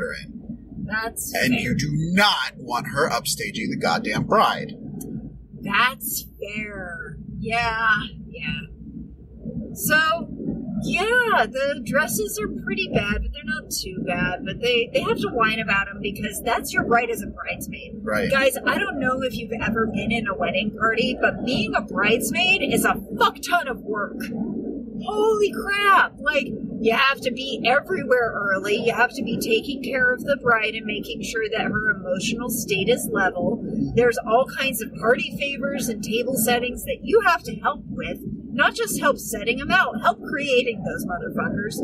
her in. That's And fair. you do not want her upstaging the goddamn bride. That's fair. Yeah. So, yeah, the dresses are pretty bad, but they're not too bad. But they have to whine about them because that's your bride as a bridesmaid. Right. Guys, I don't know if you've ever been in a wedding party, but being a bridesmaid is a fuck ton of work. Holy crap. Like, you have to be everywhere early. You have to be taking care of the bride and making sure that her emotional state is level. There's all kinds of party favors and table settings that you have to help with. Not just help setting them out, help creating those motherfuckers.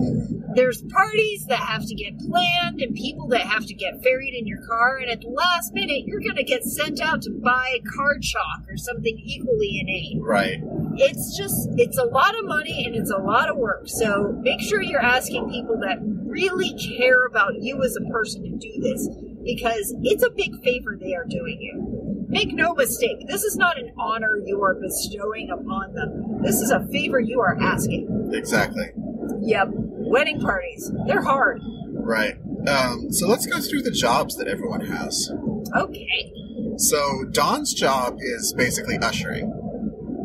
There's parties that have to get planned and people that have to get ferried in your car. And at the last minute, you're going to get sent out to buy card chalk or something equally inane. Right. It's a lot of money and it's a lot of work. So make sure you're asking people that really care about you as a person to do this, because it's a big favor they are doing you. Make no mistake, this is not an honor you are bestowing upon them. This is a favor you are asking. Exactly. Yep. Wedding parties. They're hard. Right. So let's go through the jobs that everyone has. Okay. So Dawn's job is basically ushering.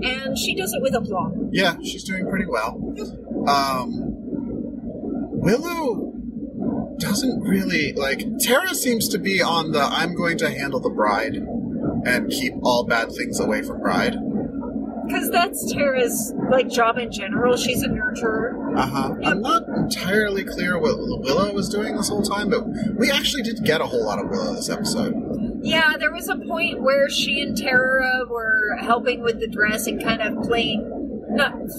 And she does it with aplomb. Yeah, she's doing pretty well. Willow doesn't really, Tara seems to be on the I'm going to handle the bride and keep all bad things away from bride. Because that's Tara's, job in general. She's a nurturer. Uh-huh. Yep. I'm not entirely clear what Willow was doing this whole time, but we actually did get a whole lot of Willow this episode. Yeah, there was a point where she and Tara were helping with the dress and kind of playing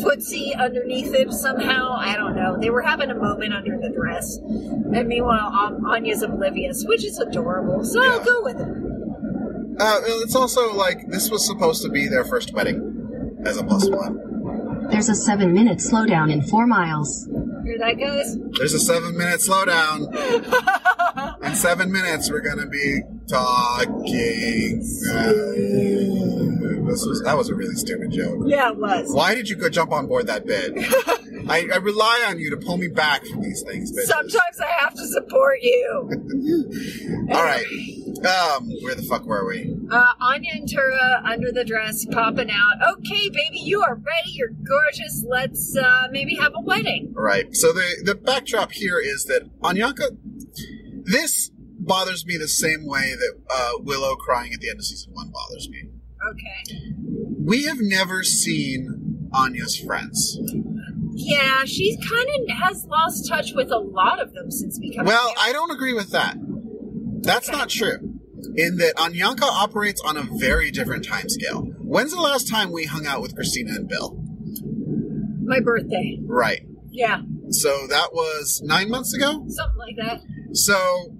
footsie underneath it somehow. I don't know. They were having a moment under the dress. And meanwhile, Anya's oblivious, which is adorable. So I'll go with it. It's also this was supposed to be their first wedding as a +1. There's a 7-minute slowdown in 4 miles. Hear that, guys? There's a 7-minute slowdown. In 7 minutes, we're gonna be talking. That was a really stupid joke. Yeah, it was. Why did you go jump on board that bid? I rely on you to pull me back from these things, bitches. Sometimes I have to support you. All right. Where the fuck were we? Anya and Tara under the dress, popping out. Okay, baby, you are ready. You're gorgeous. Let's maybe have a wedding. All right. So the backdrop here is that Anyanka. This bothers me the same way that Willow crying at the end of season 1 bothers me. Okay. We have never seen Anya's friends. Yeah, she kind of has lost touch with a lot of them since becoming. Well, I don't agree with that. That's not true. In that Anyanka operates on a very different time scale. When's the last time we hung out with Christina and Bill? My birthday. Right. Yeah. So that was 9 months ago? Something like that. So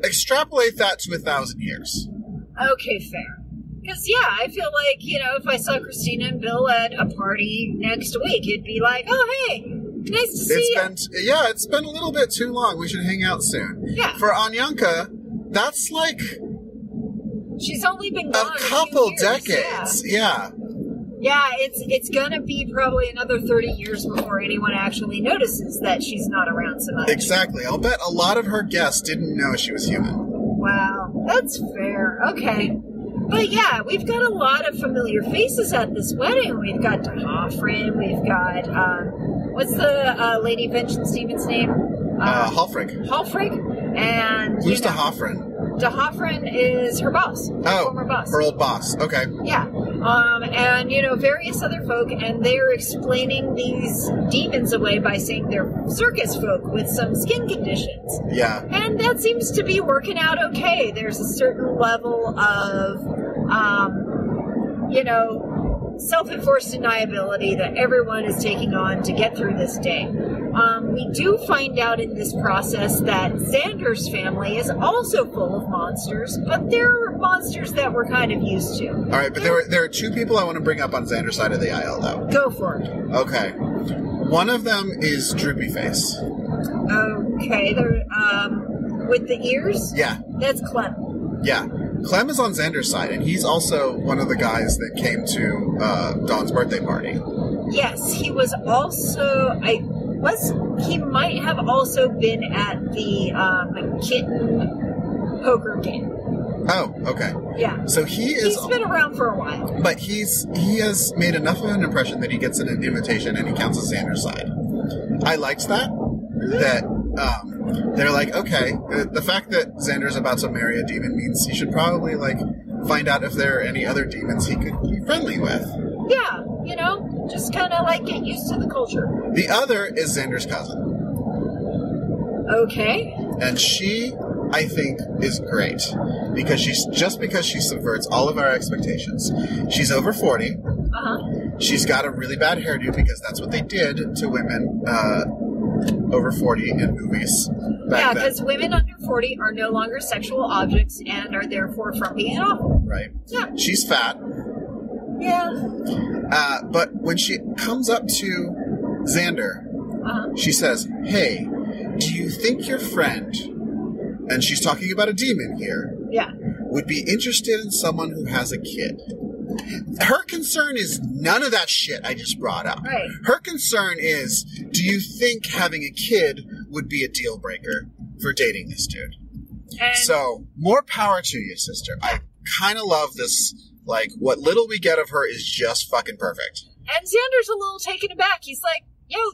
extrapolate that to 1,000 years. Okay, fair. Because, yeah, I feel like, if I saw Christina and Bill at a party next week, it'd be like, oh, hey, nice to see you. It's been a little bit too long. We should hang out soon. Yeah. For Anyanka, that's she's only been gone a couple few years. decades. Yeah. Yeah, it's gonna be probably another 30 years before anyone actually notices that she's not around so much. Exactly. I'll bet a lot of her guests didn't know she was human. Wow, that's fair. Okay. But yeah, we've got a lot of familiar faces at this wedding. We've got DeHoffrin, we've got, what's the Lady Vengeance Demon's name? Halfrig. Halfrig. And, who's DeHoffrin? DeHoffrin is her boss. Her former boss. Her old boss. Okay. Yeah. And, various other folk, and they're explaining these demons away by saying they're circus folk with some skin conditions. Yeah. And that seems to be working out okay. There's a certain level of, self-enforced deniability that everyone is taking on to get through this day. We do find out in this process that Xander's family is also full of monsters, but they're monsters that we're kind of used to. All right, but there are two people I want to bring up on Xander's side of the aisle, though. Go for it. Okay. One of them is Droopy Face. Okay, they're, with the ears? Yeah. That's Clem. Yeah. Clem is on Xander's side, and he's also one of the guys that came to Dawn's birthday party. Yes, he was also... He might have also been at the kitten poker game. Oh, okay. Yeah. So he's been around for a while. But he has made enough of an impression that he gets an invitation and he counts as Xander's side. I liked that. That they're like, okay, the fact that Xander's about to marry a demon means he should probably find out if there are any other demons he could be friendly with. Yeah, just kind of get used to the culture. The other is Xander's cousin. Okay. And she, I think, is great because she subverts all of our expectations. She's over 40. Uh-huh. She's got a really bad hairdo because that's what they did to women over 40 in movies back then. Because women under 40 are no longer sexual objects and are therefore frumpy and awful. Right. Yeah. She's fat. Yeah. But when she comes up to Xander, she says, "Hey, do you think your friend," and she's talking about a demon here, would be interested in someone who has a kid? Her concern is none of that shit I just brought up. Right. Her concern is, do you think having a kid would be a deal breaker for dating this dude? And so, more power to you, sister. I kind of love this. What little we get of her is just fucking perfect. And Xander's a little taken aback. He's like, yo,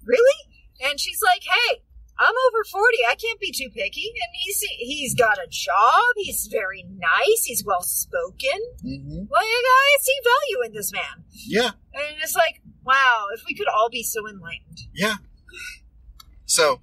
really? And she's like, hey, I'm over 40. I can't be too picky. And he's got a job. He's very nice. He's well-spoken. Mm-hmm. I see value in this man. Yeah. And it's like, wow, if we could all be so enlightened. Yeah. So...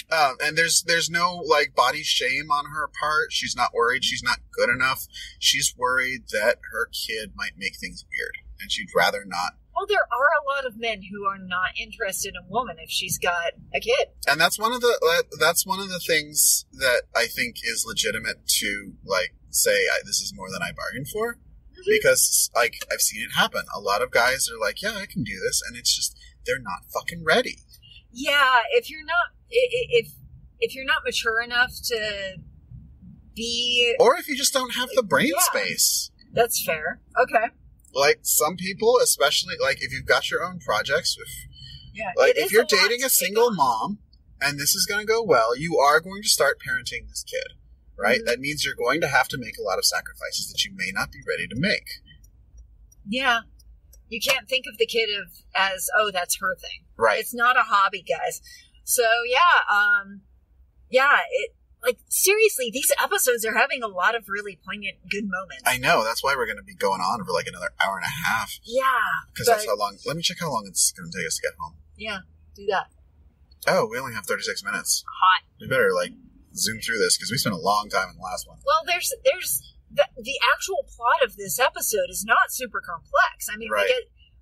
and there's no body shame on her part. She's not worried she's not good enough. She's worried that her kid might make things weird, and she'd rather not. Well, there are a lot of men who are not interested in a woman if she's got a kid, and that's one of the things that I think is legitimate to say this is more than I bargained for, mm-hmm. because I've seen it happen. A lot of guys are like, yeah, I can do this, and it's just they're not fucking ready. Yeah, if you're not mature enough to be... Or if you just don't have the brain space. That's fair. Okay. Some people, especially, if you've got your own projects, if you're dating a single mom, and this is going to go well, you are going to start parenting this kid, right? Mm-hmm. That means you're going to have to make a lot of sacrifices that you may not be ready to make. Yeah. You can't think of the kid as, oh, that's her thing. Right. It's not a hobby, guys. So, seriously, these episodes are having a lot of really poignant, good moments. I know. That's why we're going to be going on for another hour and a half. Yeah. Because that's how long... Let me check how long it's going to take us to get home. Yeah, do that. Oh, we only have 36 minutes. Hot. We better, zoom through this, because we spent a long time in the last one. Well, there's the actual plot of this episode is not super complex. I mean, right.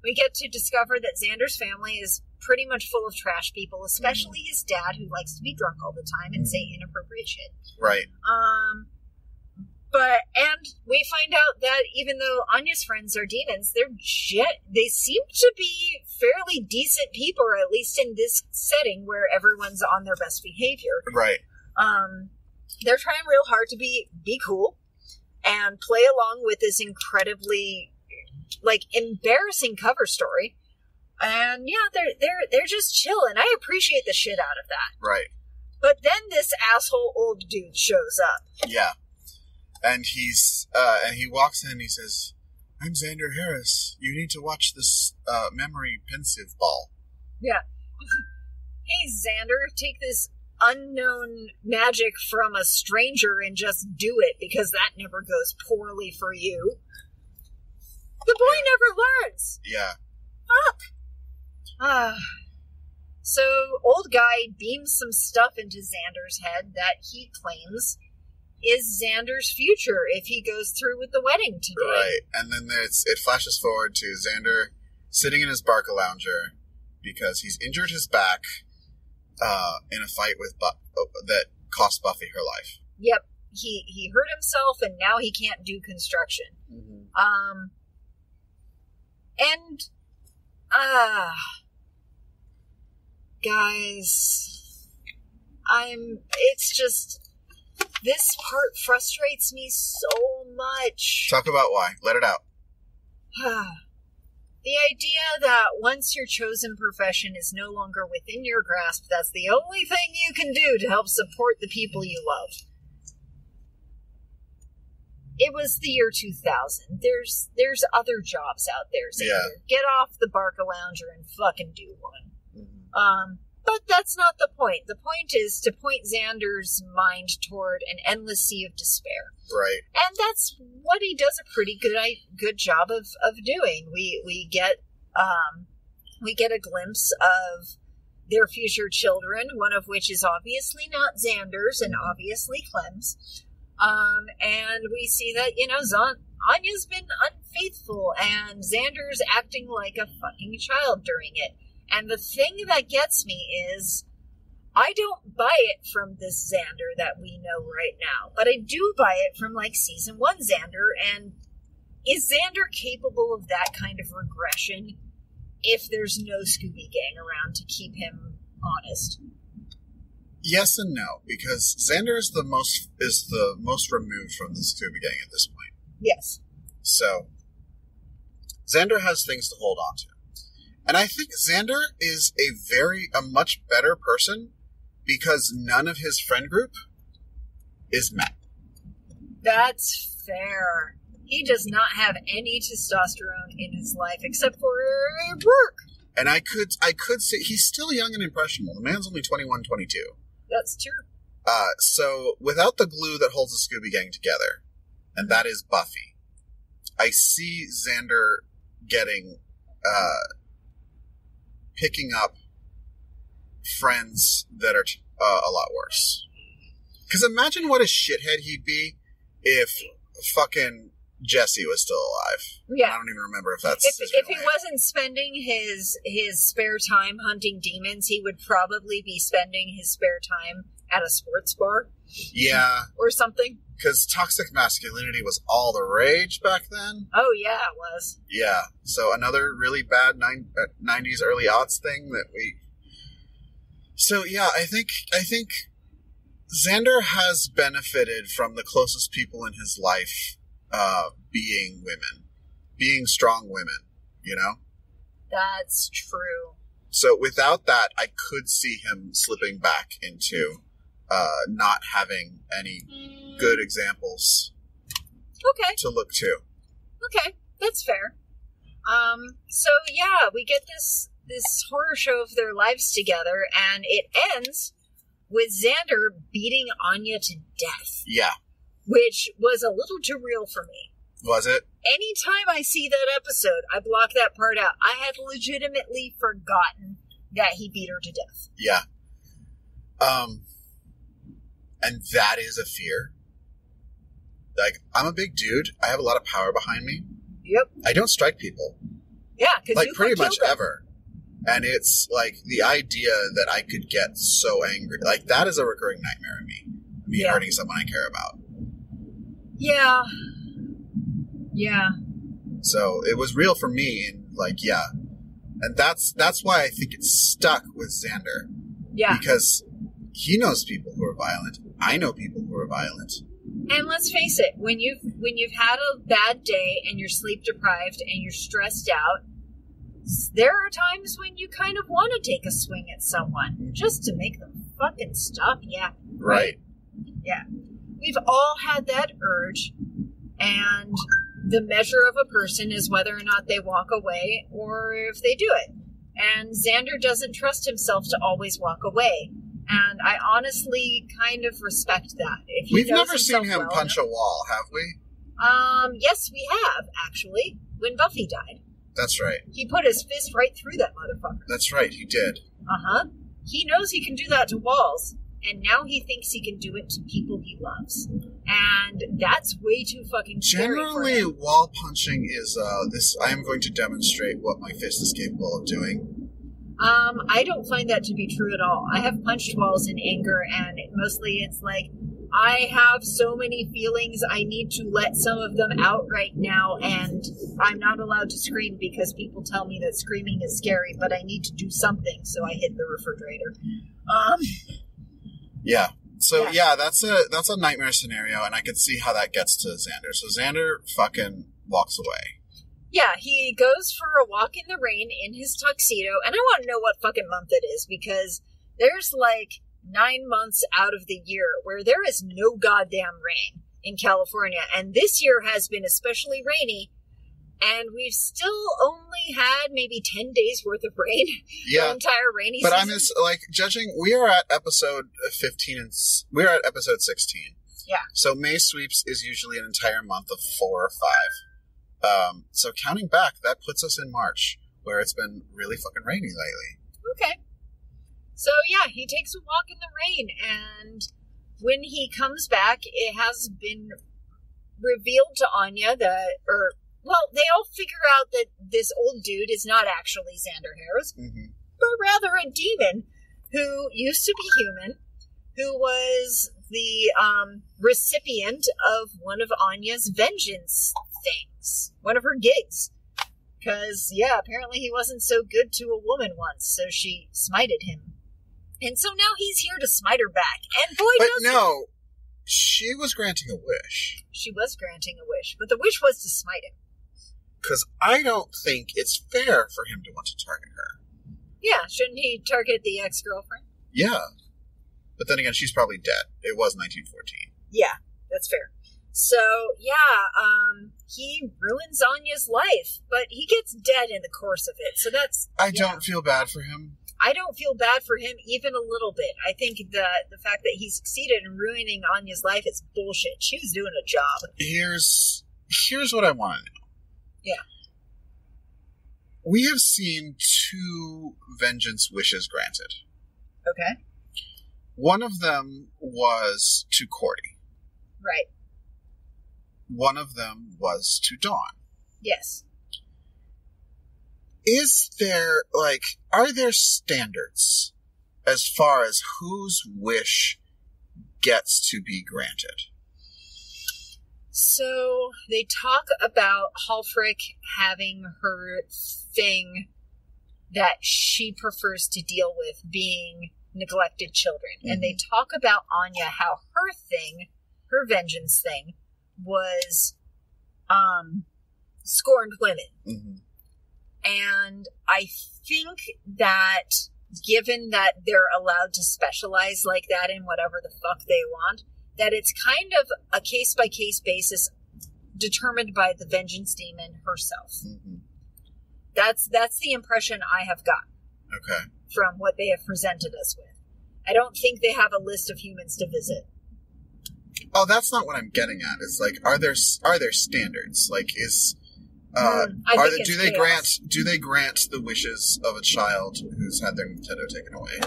we get to discover that Xander's family is pretty much full of trash people, especially his dad, who likes to be drunk all the time and say inappropriate shit. Right. And we find out that even though Anya's friends are demons, they seem to be fairly decent people, or at least in this setting where everyone's on their best behavior. Right. They're trying real hard to be cool and play along with this incredibly embarrassing cover story. And yeah, they're just chill, and I appreciate the shit out of that. Right. But then this asshole old dude shows up. Yeah. And he walks in and he says, "I'm Xander Harris. You need to watch this memory pensive ball." Yeah. Hey, Xander, take this unknown magic from a stranger and just do it, because that never goes poorly for you. The boy never learns. Yeah. Fuck. So, old guy beams some stuff into Xander's head that he claims is Xander's future if he goes through with the wedding today. Right. And then it flashes forward to Xander sitting in his Barcalounger because he's injured his back in a fight with that cost Buffy her life. Yep. He hurt himself and now he can't do construction. Mm-hmm. Guys, it's just, this part frustrates me so much. Talk about why. Let it out. The idea that once your chosen profession is no longer within your grasp, that's the only thing you can do to help support the people you love. It was the year 2000. There's other jobs out there, Xander. Yeah. Get off the Barcalounger and fucking do one. But that's not the point. The point is to point Xander's mind toward an endless sea of despair. Right. And that's what he does a pretty good job of doing. We get a glimpse of their future children, one of which is obviously not Xander's and obviously Clem's. And we see that, Anya's been unfaithful and Xander's acting like a fucking child during it. And the thing that gets me is, I don't buy it from this Xander that we know right now, but I do buy it from, season 1 Xander, and is Xander capable of that kind of regression if there's no Scooby Gang around to keep him honest? Yes and no, because Xander is the most removed from the Scooby Gang at this point. Yes. So, Xander has things to hold on to. And I think Xander is a much better person because none of his friend group is men. That's fair. He does not have any testosterone in his life except for work. And I could say he's still young and impressionable. The man's only 21, 22. That's true. So without the glue that holds the Scooby Gang together, and that is Buffy, I see Xander picking up friends that are a lot worse. Because imagine what a shithead he'd be if fucking Jesse was still alive. Yeah. I don't even remember if that's if he wasn't spending his spare time hunting demons, he would probably be spending his spare time at a sports bar. Yeah. Or something. Because toxic masculinity was all the rage back then. Oh, yeah, it was. Yeah. So another really bad 90s, early aughts thing that we... So, yeah, I think Xander has benefited from the closest people in his life being women. Being strong women, That's true. So without that, I could see him slipping back into not having any good examples to look to. Okay, that's fair. So yeah, we get this horror show of their lives together, and it ends with Xander beating Anya to death. Yeah. Which was a little too real for me. Was it? Anytime I see that episode, I block that part out. I had legitimately forgotten that he beat her to death. Yeah. And that is a fear. I'm a big dude. I have a lot of power behind me. Yep. I don't strike people. Yeah, because you pretty much ever. And it's the idea that I could get so angry. That is a recurring nightmare in me. Me hurting someone I care about. Yeah. Yeah. So it was real for me, and yeah. And that's why I think it's stuck with Xander. Yeah. Because he knows people who are violent. I know people who are violent. And let's face it, when you've had a bad day and you're sleep deprived and you're stressed out, there are times when you kind of want to take a swing at someone just to make them fucking stop yapping. Right. Yeah. We've all had that urge, and the measure of a person is whether or not they walk away or if they do it. And Xander doesn't trust himself to always walk away. And I honestly kind of respect that. If he We've knows never seen himself him well punch enough. a wall, have we? Yes, we have, actually, when Buffy died. That's right. He put his fist right through that motherfucker. That's right, he did. Uh-huh. He knows he can do that to walls, and now he thinks he can do it to people he loves. And that's way too fucking scary Generally, for him. wall punching is, I am going to demonstrate what my fist is capable of doing. I don't find that to be true at all. I have punched walls in anger, and mostly it's like, I have so many feelings, I need to let some of them out right now, and I'm not allowed to scream because people tell me that screaming is scary, but I need to do something, so I hit the refrigerator. Yeah. So, Yeah. that's a nightmare scenario, and I can see how that gets to Xander. So Xander fucking walks away. Yeah, he goes for a walk in the rain in his tuxedo, and I want to know what fucking month it is, because there's like 9 months out of the year where there is no goddamn rain in California, and this year has been especially rainy, and we've still only had maybe 10 days worth of rain the entire rainy but season. I'm just, judging, we are at episode 15, we're at episode 16. Yeah. So May Sweeps is usually an entire month of 4 or 5. So counting back, that puts us in March, where it's been really fucking rainy lately. Okay. So, yeah, he takes a walk in the rain, and when he comes back, it has been revealed to Anya that, they all figure out that this old dude is not actually Xander Harris, but rather a demon who used to be human, who was the recipient of one of Anya's vengeance things, one of her gigs. Because, apparently he wasn't so good to a woman once, so she smited him. And so now he's here to smite her back. And boy, But does no, she was granting a wish. She was granting a wish, but the wish was to smite him. Because I don't think it's fair for him to want to target her. Yeah, shouldn't he target the ex-girlfriend? Yeah. But then again, she's probably dead. It was 1914. Yeah, that's fair. So, he ruins Anya's life, but he gets dead in the course of it. So that's... I don't feel bad for him. I don't feel bad for him even a little bit. I think the fact that he succeeded in ruining Anya's life is bullshit. She was doing a job. Here's what I want to know. Yeah. We have seen 2 vengeance wishes granted. Okay. One of them was to Cordy. Right. One of them was to Dawn. Yes. Is there, are there standards as far as whose wish gets to be granted? So, they talk about Halfrick having her thing that she prefers to deal with being neglected children. Mm-hmm. And they talk about Anya, how her thing, her vengeance thing, was scorned women. Mm-hmm. And I think that given that they're allowed to specialize like that in whatever the fuck they want, that it's kind of a case-by-case basis determined by the vengeance demon herself. Mm-hmm. That's the impression I have gotten. Okay. From what they have presented us with. I don't think they have a list of humans to visit. Oh, that's not what I'm getting at. It's are there standards? Do they grant the wishes of a child who's had their Nintendo taken away?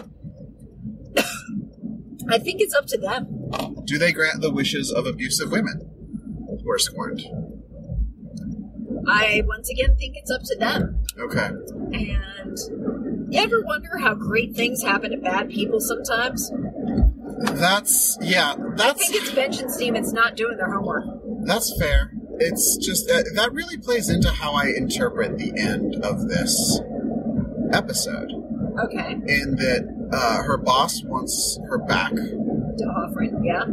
I think it's up to them. Do they grant the wishes of abusive women who are scorned? I once again think it's up to them. Okay. And you ever wonder how great things happen to bad people sometimes? I think it's vengeance demons not doing their homework. That's fair. It's just, that really plays into how I interpret the end of this episode. Okay. In that her boss wants her back. Offering, yeah.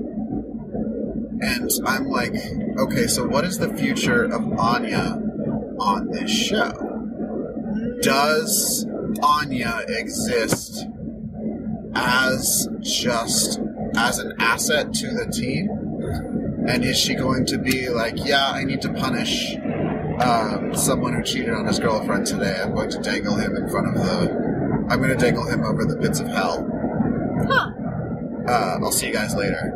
And I'm like, okay, so what is the future of Anya on this show? Does Anya exist as an asset to the team? And is she going to be like, yeah, I need to punish someone who cheated on his girlfriend today. I'm going to dangle him in front of I'm going to dangle him over the pits of hell. Huh. I'll see you guys later.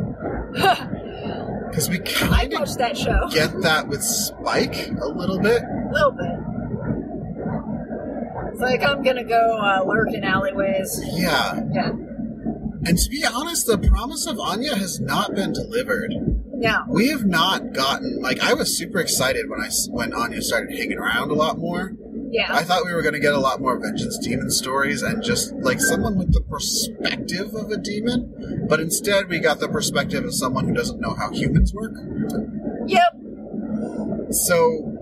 Because we I kind of watched that show. get that with Spike a little bit. A little bit. It's like, I'm gonna go lurk in alleyways. Yeah. Yeah. And to be honest, the promise of Anya has not been delivered. No. We have not gotten, like, I was super excited when Anya started hanging around a lot more. Yeah. I thought we were going to get a lot more Vengeance Demon stories and just, like, someone with the perspective of a demon. But instead, we got the perspective of someone who doesn't know how humans work. Yep. So,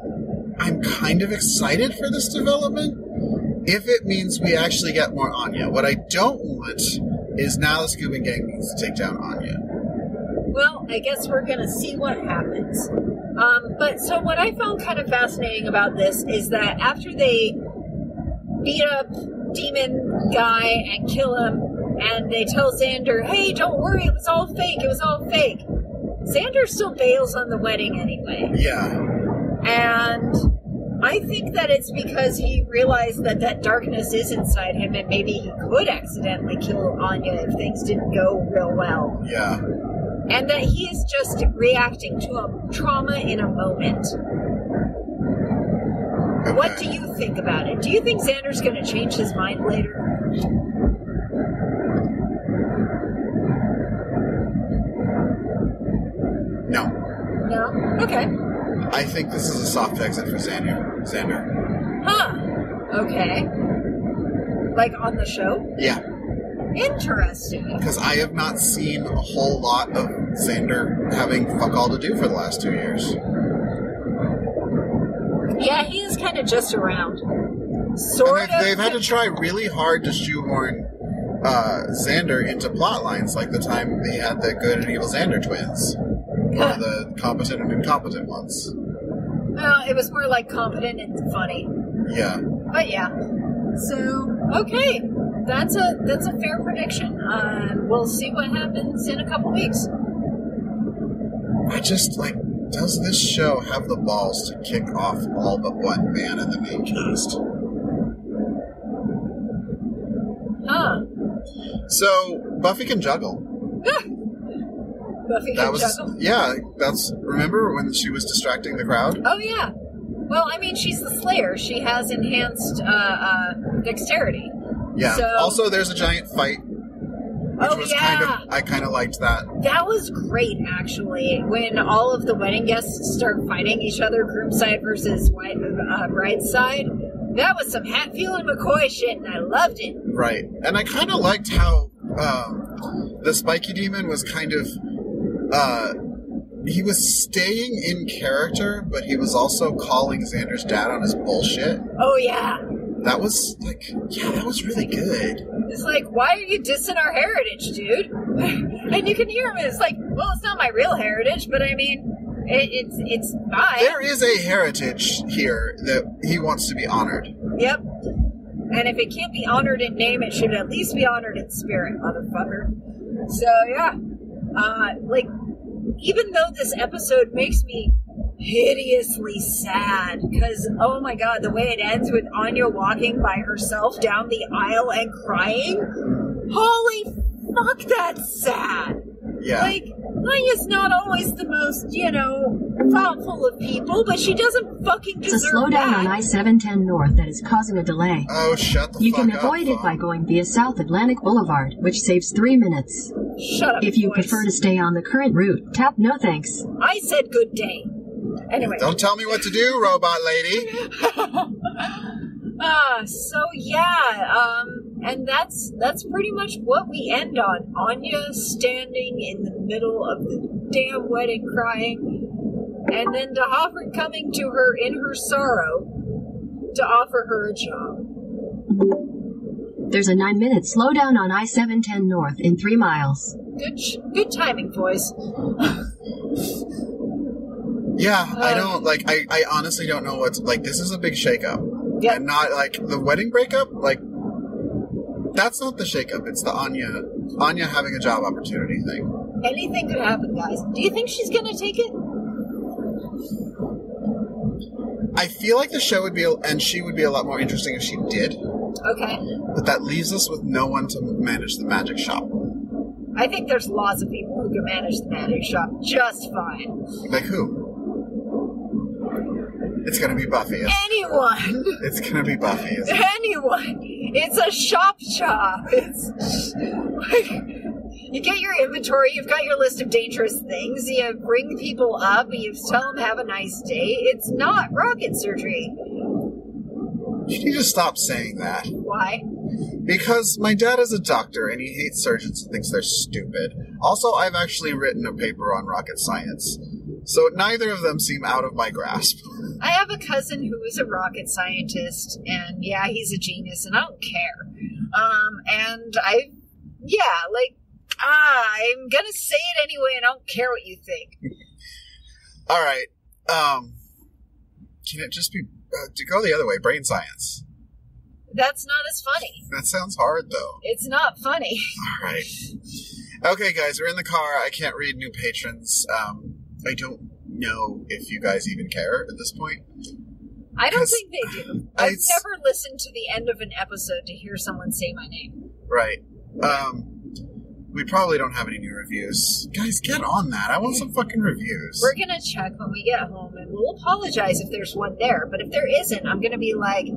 I'm kind of excited for this development, if it means we actually get more Anya. What I don't want is now the Scuba Gang needs to take down Anya. Well, I guess we're going to see what happens. But so what I found kind of fascinating about this is that after they beat up Demon Guy and kill him, and they tell Xander, hey, don't worry, it was all fake, Xander still bails on the wedding anyway. Yeah. And I think that it's because he realized that that darkness is inside him, and maybe he could accidentally kill Anya if things didn't go real well. Yeah. And that he is just reacting to a trauma in a moment. Okay. What do you think about it? Do you think Xander's going to change his mind later? No. No? Okay. I think this is a soft exit for Xander. Huh. Okay. Like on the show? Yeah. Interesting. Because I have not seen a whole lot of Xander having fuck all to do for the last 2 years. Yeah, he is kind of just around. Sort And of. they've had to try really hard to shoehorn Xander into plot lines, like the time they had the good and evil Xander twins. Or the competent and incompetent ones. Well, it was more like competent and funny. Yeah. But yeah. So, okay. That's a fair prediction. We'll see what happens in a couple weeks. I just, like, does this show have the balls to kick off all but one man in the main cast? Huh. So, Buffy can juggle. Buffy can juggle? Yeah, remember when she was distracting the crowd? Oh, yeah. Well, I mean, she's the Slayer. She has enhanced dexterity. Yeah. So, also, there's a giant fight. Which was I kind of liked that. That was great, actually. When all of the wedding guests start fighting each other, groom side versus bride side. That was some Hatfield and McCoy shit, and I loved it. Right. And I kind of liked how the spiky demon was kind of... he was staying in character, but he was also calling Xander's dad on his bullshit. Oh, yeah. That was, like, yeah, that was really good. It's like, why are you dissing our heritage, dude? And you can hear him, it's like, well, it's not my real heritage, but I mean, it's mine. There is a heritage here that he wants to be honored. Yep. And if it can't be honored in name, it should at least be honored in spirit, motherfucker. So, yeah. Like, even though this episode makes me hideously sad, because, oh my god, the way it ends with Anya walking by herself down the aisle and crying, holy fuck, that's sad. Yeah. Like, Anya's not always the most, thoughtful of people, but she doesn't fucking deserve It's a slowdown on I-710 North that is causing a delay. Oh, shut the You fuck can up. avoid it by going via South Atlantic Boulevard, which saves 3 minutes. Shut up, If you voice. prefer to stay on the current route, tap no thanks. I said good day. Anyway. Don't tell me what to do, robot lady. So yeah, and that's pretty much what we end on. Anya standing in the middle of the damn wedding crying, and then de Hoffert coming to her in her sorrow to offer her a job. There's a 9-minute slowdown on I-710 North in 3 miles. Good timing, boys. Yeah, I don't, like, I honestly don't know what's, like, this is a big shakeup. Yep. And not, like, the wedding breakup, like, that's not the shakeup. It's the Anya having a job opportunity thing. Anything could happen, guys. Do you think she's gonna take it? I feel like the show would be, and she would be a lot more interesting if she did. Okay. But that leaves us with no one to manage the magic shop. I think there's lots of people who can manage the magic shop just fine. Like who? It's gonna be Buffy. Anyone! It's gonna be Buffy. Anyone! It's a shop. It's like, you get your inventory, you've got your list of dangerous things, you bring people up, you tell them have a nice day. It's not rocket surgery. You need to stop saying that. Why? Because my dad is a doctor and he hates surgeons and thinks they're stupid. Also, I've actually written a paper on rocket science. So neither of them seem out of my grasp. I have a cousin who is a rocket scientist, and yeah, he's a genius, and I don't care. I'm gonna say it anyway, and I don't care what you think. All right. Can it just be to go the other way? Brain science. That's not as funny. That sounds hard, though. It's not funny. All right. Okay, guys, we're in the car. I can't read new patrons. I don't know if you guys even care at this point. I don't think they do. I've never listened to the end of an episode to hear someone say my name. Right. We probably don't have any new reviews. Guys, get on that. I want some fucking reviews. We're gonna check when we get home, and we'll apologize if there's one there. But if there isn't, I'm gonna be like,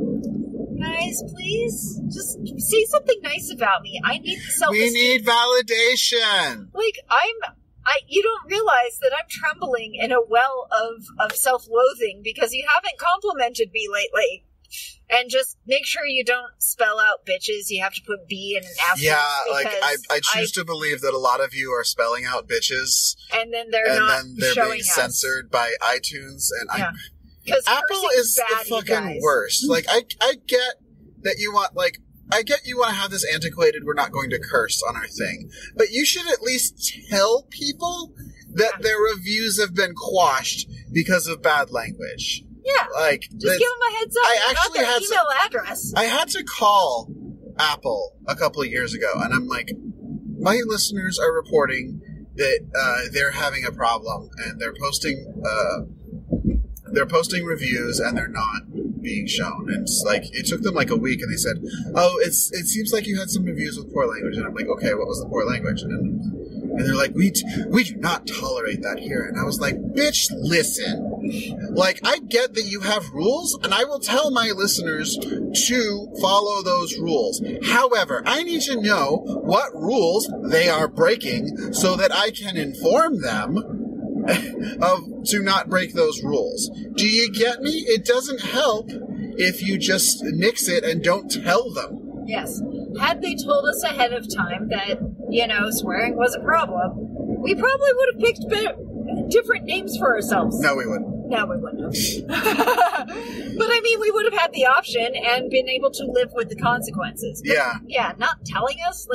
guys, please, just say something nice about me. I need the self-esteem. We need validation. Like, you don't realize that I'm trembling in a well of self-loathing because you haven't complimented me lately. And just make sure you don't spell out bitches. You have to put B in an asterisk. Yeah, like, I choose to believe that a lot of you are spelling out bitches. And then they're being censored by iTunes. And yeah. Apple is the fucking worst. Like, I get that you want, you want to have this antiquated, we're not going to curse on our thing. But you should at least tell people that their reviews have been quashed because of bad language. Yeah. Like, just give them a heads up. I actually had email address. I had to call Apple a couple of years ago, and I'm like, my listeners are reporting that they're having a problem, and they're posting reviews, and they're not being shown. And it's like, it took them like a week, and they said, "Oh, it seems like you had some reviews with poor language." And I'm like, "Okay, what was the poor language?" And they're like, we do not tolerate that here. And I was like, bitch, listen. Like, I get that you have rules, and I will tell my listeners to follow those rules. However, I need to know what rules they are breaking so that I can inform them to not break those rules. Do you get me? It doesn't help if you just nix it and don't tell them. Yes. Had they told us ahead of time that, swearing was a problem, we probably would have picked different names for ourselves. No, we wouldn't. No, we wouldn't have. But I mean, we would have had the option and been able to live with the consequences. But, yeah, not telling us,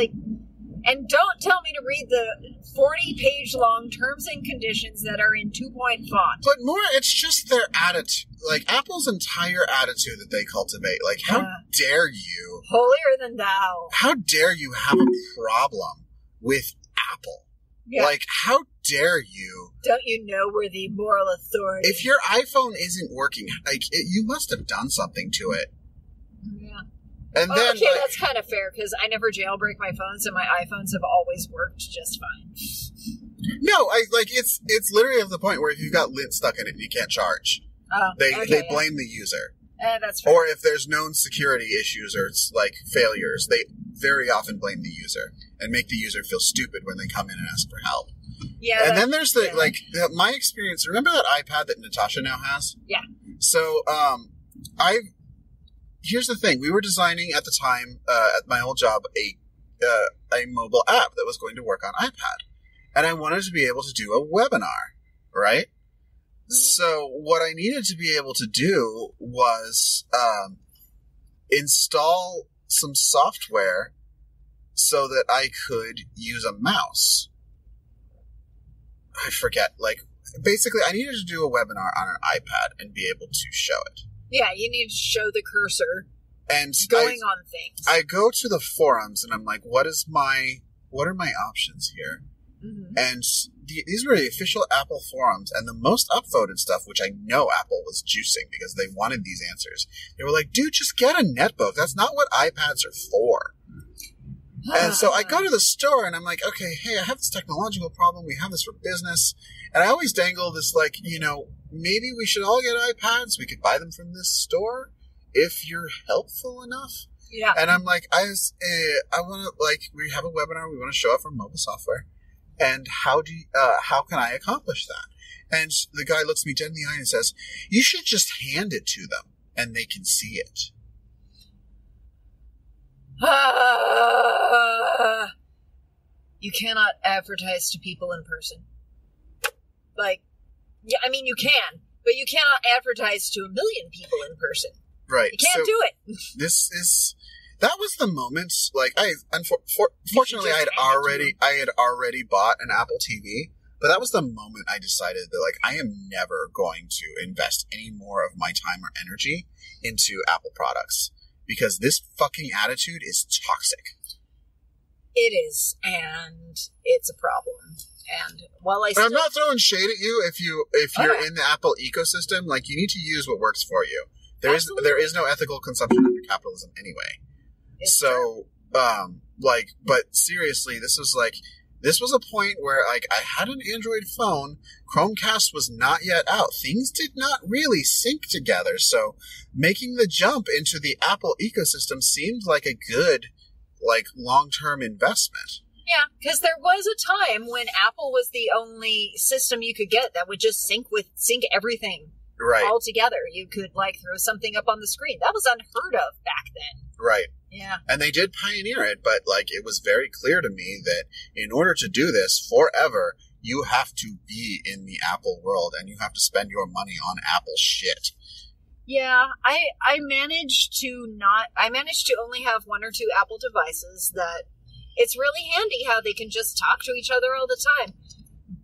and don't tell me to read the 40-page long terms and conditions that are in 2-point font. But more, it's just their attitude. Like, Apple's entire attitude that they cultivate. Like, how dare you? Holier than thou. How dare you have a problem with Apple? Yeah. Like, how dare you? Don't you know we're the moral authority? If your iPhone isn't working, you must have done something to it. Yeah. And then, okay, that's kind of fair, because I never jailbreak my phones, and my iPhones have always worked just fine. No, it's literally at the point where if you've got lint stuck in it and you can't charge, they blame the user. That's fair. Or if there's known security issues or it's failures, they very often blame the user and make the user feel stupid when they come in and ask for help. Yeah. And then there's my experience. Remember that iPad that Natasha now has? Yeah. So, here's the thing. We were designing at the time, at my old job, a mobile app that was going to work on iPad. And I wanted to be able to do a webinar, right? So what I needed to be able to do was install some software so that I could use a mouse. I forget. Basically, I needed to do a webinar on an iPad and be able to show it. Yeah, you need to show the cursor and going on things. I go to the forums and I'm like, what are my options here? And these were the official Apple forums, and the most upvoted stuff, which I know Apple was juicing because they wanted these answers. They were like, dude, just get a netbook. That's not what iPads are for. And so I go to the store and I'm like, okay, hey, I have this technological problem. We have this for business. And I always dangle this like, maybe we should all get iPads. We could buy them from this store if you're helpful enough. Yeah. And I'm like, I want to, like, we have a webinar. We want to show up for mobile software. And how can I accomplish that? And the guy looks me dead in the eye and says, you should just hand it to them and they can see it. You cannot advertise to people in person. Like, yeah, I mean, you can, but you cannot advertise to 1 million people in person. Right. You can't do it. That was the moment, like, fortunately I had already bought an Apple TV, but that was the moment I decided that, like, I am never going to invest any more of my time or energy into Apple products, because this fucking attitude is toxic. It is, and it's a problem. And while I'm not throwing shade at you if you're in the Apple ecosystem, like, you need to use what works for you. There is no ethical consumption under capitalism anyway. It's so, true. But seriously, this was a point where, like, I had an Android phone, Chromecast was not yet out. Things did not really sync together, so making the jump into the Apple ecosystem seemed like a good, like, long-term investment. Yeah, because there was a time when Apple was the only system you could get that would just sync everything all together. You could, like, throw something up on the screen. That was unheard of back then. Right. Yeah. And they did pioneer it, but, like, it was very clear to me that in order to do this forever, you have to be in the Apple world and you have to spend your money on Apple shit. Yeah, I managed to only have 1 or 2 Apple devices that it's really handy how they can just talk to each other all the time.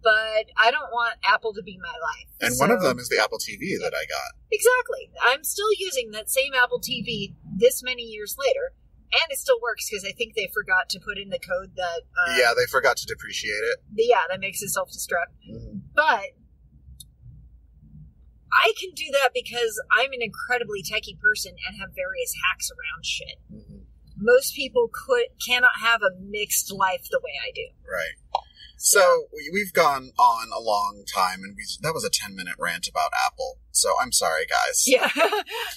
But I don't want Apple to be my life. And one of them is the Apple TV that I got. Exactly. I'm still using that same Apple TV this many years later, and it still works because I think they forgot to put in the code that... yeah, they forgot to depreciate it. Yeah, that makes it self-destruct. Mm-hmm. But I can do that because I'm an incredibly techie person and have various hacks around shit. Mm-hmm. Most people cannot have a mixed life the way I do. Right. So, we've gone on a long time, and that was a 10-minute rant about Apple. So, I'm sorry, guys. Yeah.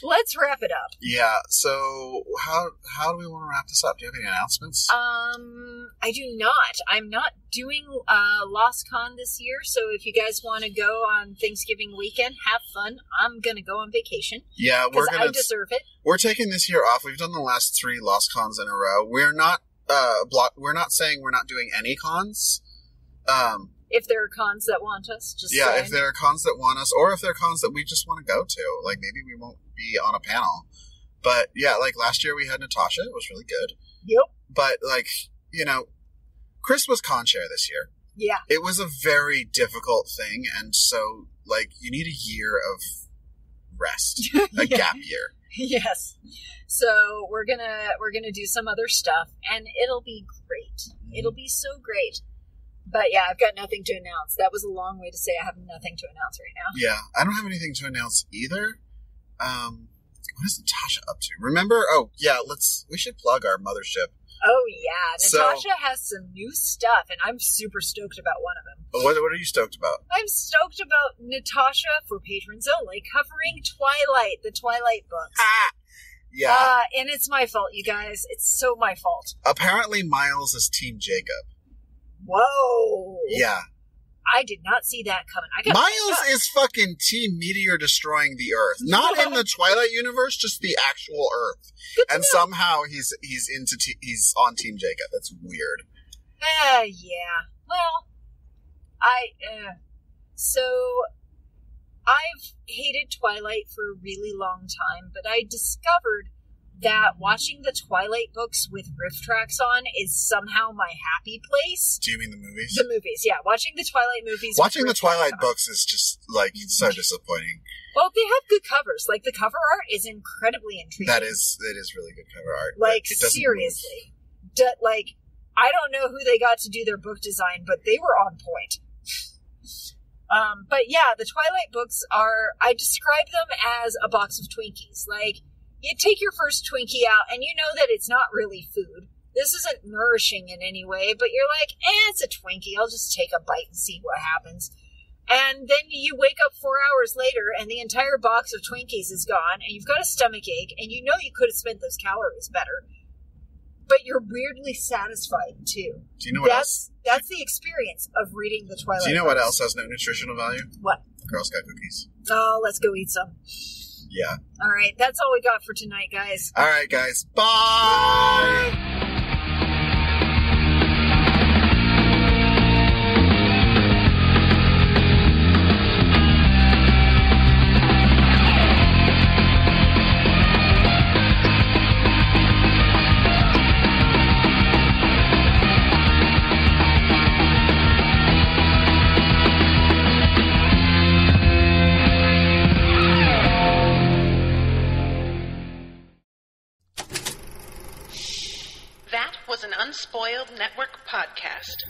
Let's wrap it up. Yeah, so how do we want to wrap this up? Do you have any announcements? I do not. I'm not doing LostCon this year, so if you guys want to go on Thanksgiving weekend, have fun. I'm going to go on vacation. Yeah, I deserve it. We're taking this year off. We've done the last 3 LostCons in a row. We're not saying we're not doing any cons. If there are cons that want us, if there are cons that want us, or if there are cons that we just want to go to, like, maybe we won't be on a panel. But yeah, like last year we had Natasha. It was really good. Yep. But, like, Chris was con chair this year. Yeah. It was a very difficult thing, and so, like, you need a year of rest, a gap year. Yes. So we're gonna do some other stuff, and it'll be great. Mm-hmm. It'll be so great. But yeah, I've got nothing to announce. That was a long way to say I have nothing to announce right now. Yeah, I don't have anything to announce either. What is Natasha up to? Remember? Oh, yeah, we should plug our mothership. Oh, yeah. Natasha has some new stuff, and I'm super stoked about one of them. What are you stoked about? I'm stoked about Natasha, for patrons only, covering Twilight, the Twilight books. Yeah. And it's my fault, you guys. It's so my fault. Apparently, Miles is Team Jacob. Whoa. Yeah. I did not see that coming. Miles is fucking Team Meteor destroying the Earth. Not in the Twilight universe, just the actual Earth. And somehow he's on Team Jacob. That's weird. Yeah. Well, so I've hated Twilight for a really long time, but I discovered that watching the Twilight books with riff tracks on is somehow my happy place. Do you mean the movies? The movies, yeah. Watching the Twilight movies. Watching the Twilight books is just, like, so disappointing. Well, they have good covers. Like, the cover art is incredibly intriguing. It is really good cover art. Like, seriously. I don't know who they got to do their book design, but they were on point. But yeah, the Twilight books I describe them as a box of Twinkies. Like, you take your first Twinkie out and you know that it's not really food. This isn't nourishing in any way, but you're like, it's a Twinkie. I'll just take a bite and see what happens. And then you wake up 4 hours later and the entire box of Twinkies is gone and you've got a stomach ache and you know you could have spent those calories better. But you're weirdly satisfied, too. Do you know what else? That's the experience of reading the Twilight Do you know books. what else has no nutritional value? What? Girl Scout cookies. Oh, let's go eat some. Yeah. All right, that's all we got for tonight, guys. All right, guys. Bye! That was an Unspoiled Network podcast.